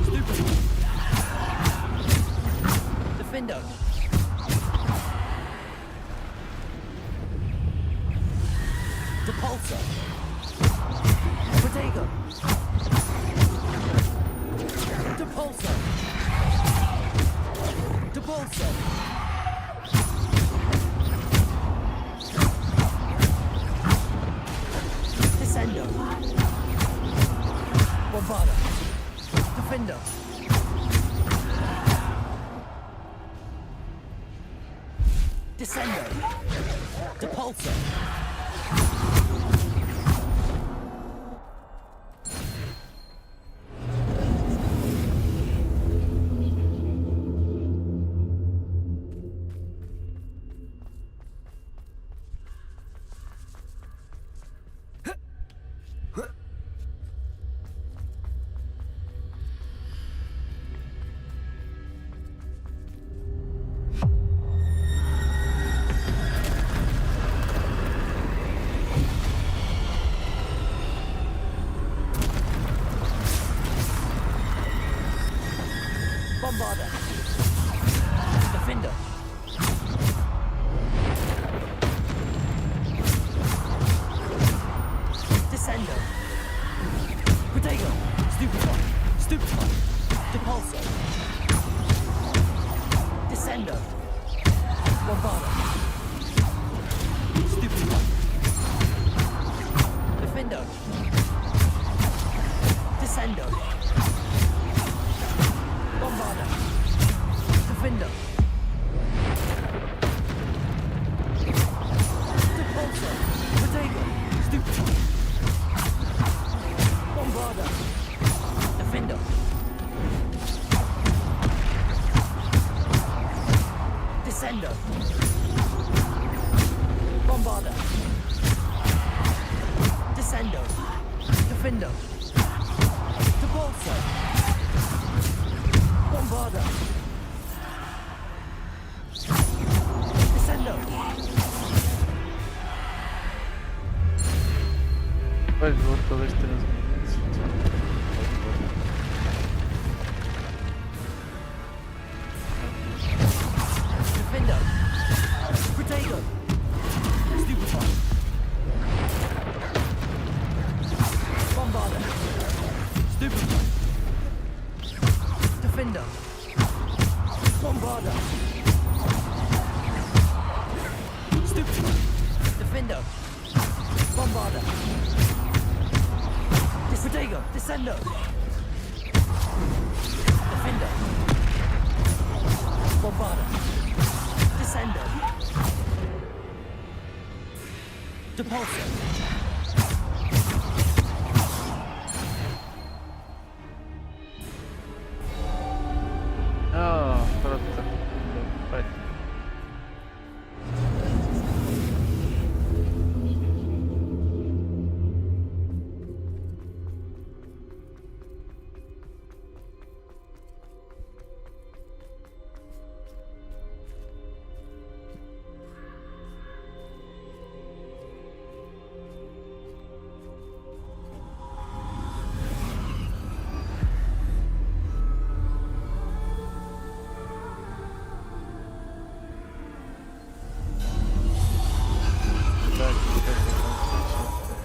Stupefy. Defendo. Depulso. Protego. Depulso. Depulso. Descendo. Bombarda. Defendo. Descendo. Depulso. Bombarda. Defender. Descendo. Protego. Stupefy. Stupefy. Depulso. Descendo. Bombarda. Stupefy. Descendo. Bombarda. Descendo. Defindo. Depulso. Bombarda. Descendo. Pues todo este nos... Defendo. Protego. Stupefy. Bombarda. Stupefy. Defendo. Bombarda. Stupefy. Defendo. Bombarda. Protego. Descendo. Defendo. Bombarda. Descendo. Depulso. Oh, pronto. Vai.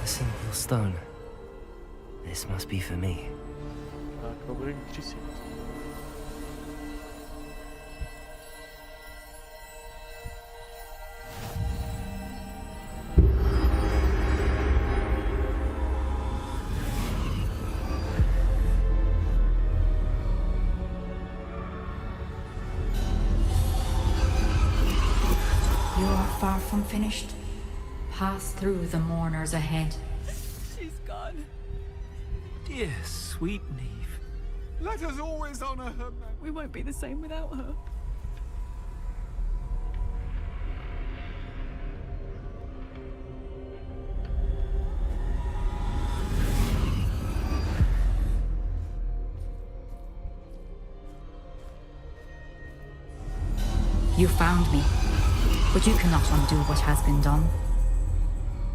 A simple stone. This must be for me. Covering 360. You are far from finished. Pass through the mourners ahead. She's gone. Dear sweet Neve. Let us always honor her memory. We won't be the same without her. You found me, but you cannot undo what has been done.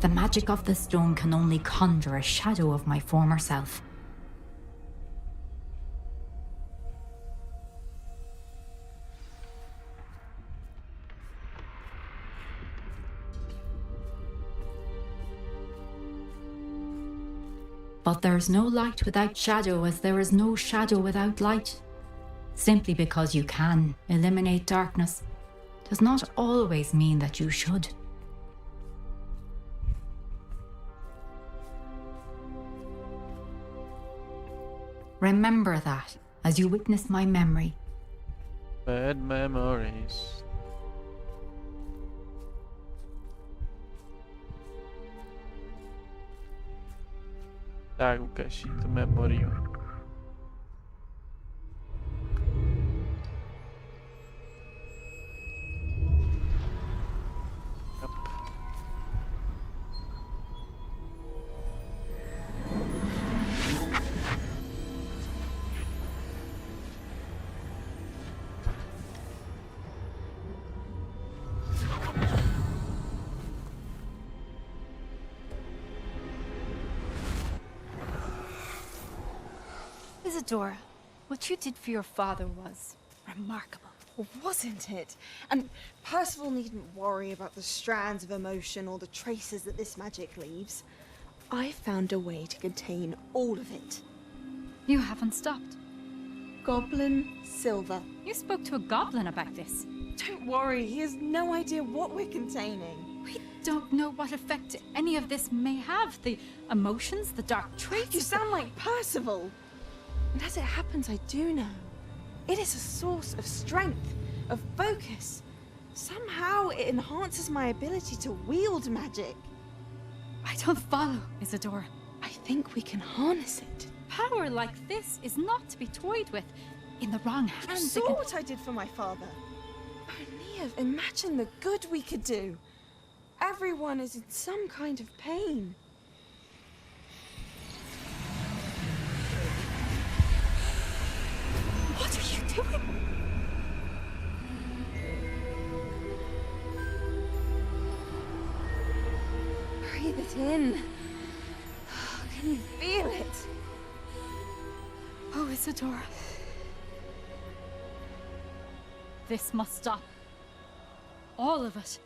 The magic of the stone can only conjure a shadow of my former self. But there is no light without shadow, as there is no shadow without light. Simply because you can eliminate darkness does not always mean that you should. Remember that as you witness my memory. Bad memories. Tak, ukaži tu memoriu. Isadora, what you did for your father was remarkable. Well, wasn't it? And Percival needn't worry about the strands of emotion or the traces that this magic leaves. I found a way to contain all of it. You haven't stopped. Goblin Silver. You spoke to a goblin about this. Don't worry, he has no idea what we're containing. We don't know what effect any of this may have. The emotions, the dark traits. You sound like Percival. And as it happens, I do know. It is a source of strength, of focus. Somehow it enhances my ability to wield magic. I don't follow, Isadora. I think we can harness it. Power like this is not to be toyed with. In the wrong hands. You saw what I did for my father. Neve, imagine the good we could do. Everyone is in some kind of pain. What are you doing? Breathe it in. Can you feel it? Oh, Isadora. This must stop. All of it.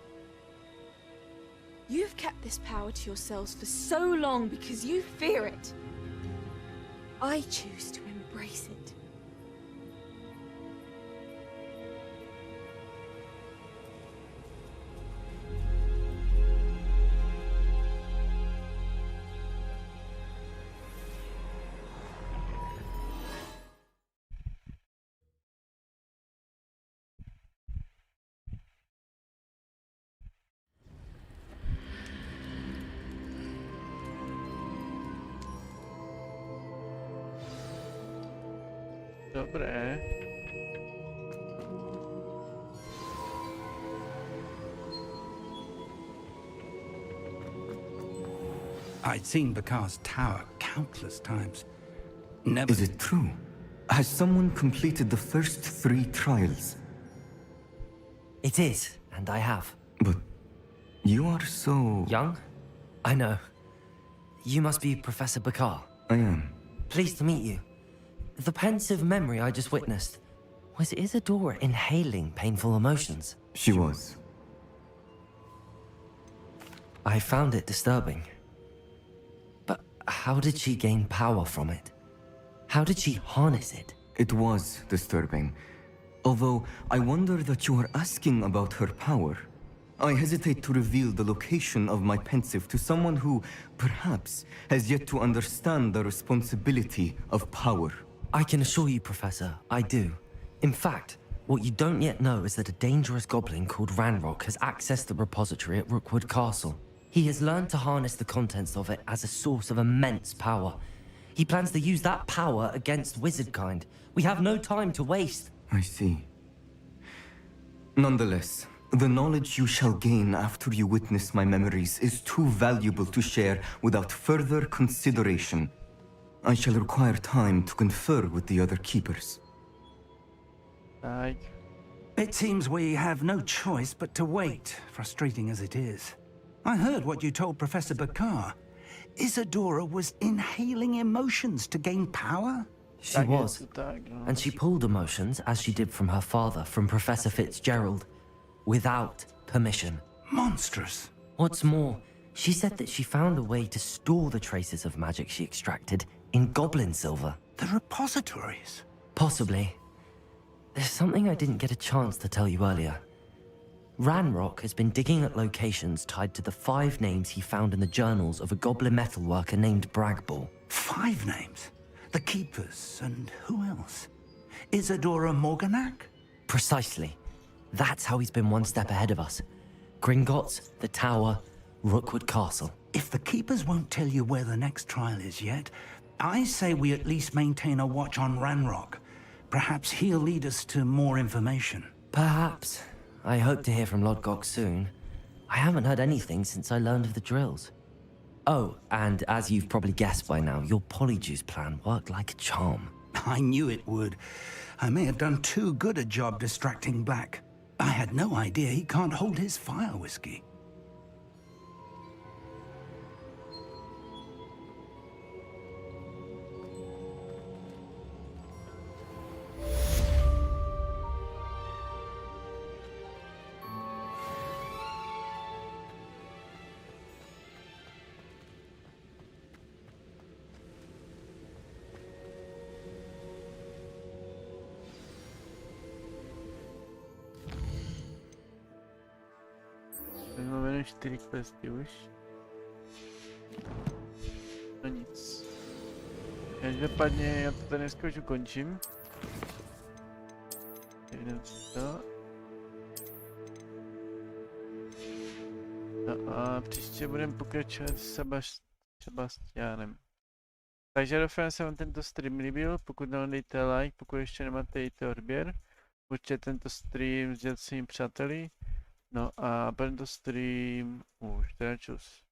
You've kept this power to yourselves for so long because you fear it. I choose to embrace it. Dobré. I'd seen Bakar's tower countless times. Never. Is it true? Has someone completed the first 3 trials? It is, and I have. But you are so... Young? I know. You must be Professor Bakar. I am. Pleased to meet you. The pensive memory I just witnessed, was Isadora inhaling painful emotions? She was. I found it disturbing. But how did she gain power from it? How did she harness it? It was disturbing. Although, I wonder that you are asking about her power. I hesitate to reveal the location of my pensive to someone who, perhaps, has yet to understand the responsibility of power. I can assure you, Professor, I do. In fact, what you don't yet know is that a dangerous goblin called Ranrock has accessed the repository at Rookwood Castle. He has learned to harness the contents of it as a source of immense power. He plans to use that power against wizardkind. We have no time to waste. I see. Nonetheless, the knowledge you shall gain after you witness my memories is too valuable to share without further consideration. I shall require time to confer with the other keepers. It seems we have no choice but to wait, frustrating as it is. I heard what you told Professor Bakar. Isadora was inhaling emotions to gain power? She was. And she pulled emotions, as she did from her father, from Professor Fitzgerald, without permission. Monstrous. What's more, she said that she found a way to store the traces of magic she extracted in goblin silver. The repositories? Possibly. There's something I didn't get a chance to tell you earlier. Ranrock has been digging at locations tied to the 5 names he found in the journals of a goblin metalworker named Bragball. 5 names? The Keepers, and who else? Isadora Morganac? Precisely. That's how he's been one step ahead of us. Gringotts, the Tower, Rookwood Castle. If the Keepers won't tell you where the next trial is yet, I say we at least maintain a watch on Ranrock. Perhaps he'll lead us to more information. Perhaps. I hope to hear from Lodgok soon. I haven't heard anything since I learned of the drills. Oh, and as you've probably guessed by now, your Polyjuice plan worked like a charm. I knew it would. I may have done too good a job distracting Black. I had no idea he can't hold his fire whiskey. Máme 4 questy už. No nic. Každopádně já to tady dneska už ukončím. Jdeme to. No a příště budeme pokračovat s Sebastianem. Takže doufám, že se vám tento stream líbil. Pokud ne, dejte like, pokud ještě nemáte, dejte odběr. určitě tento stream sdělit svým přáteli. No a byl to stream už teda čus.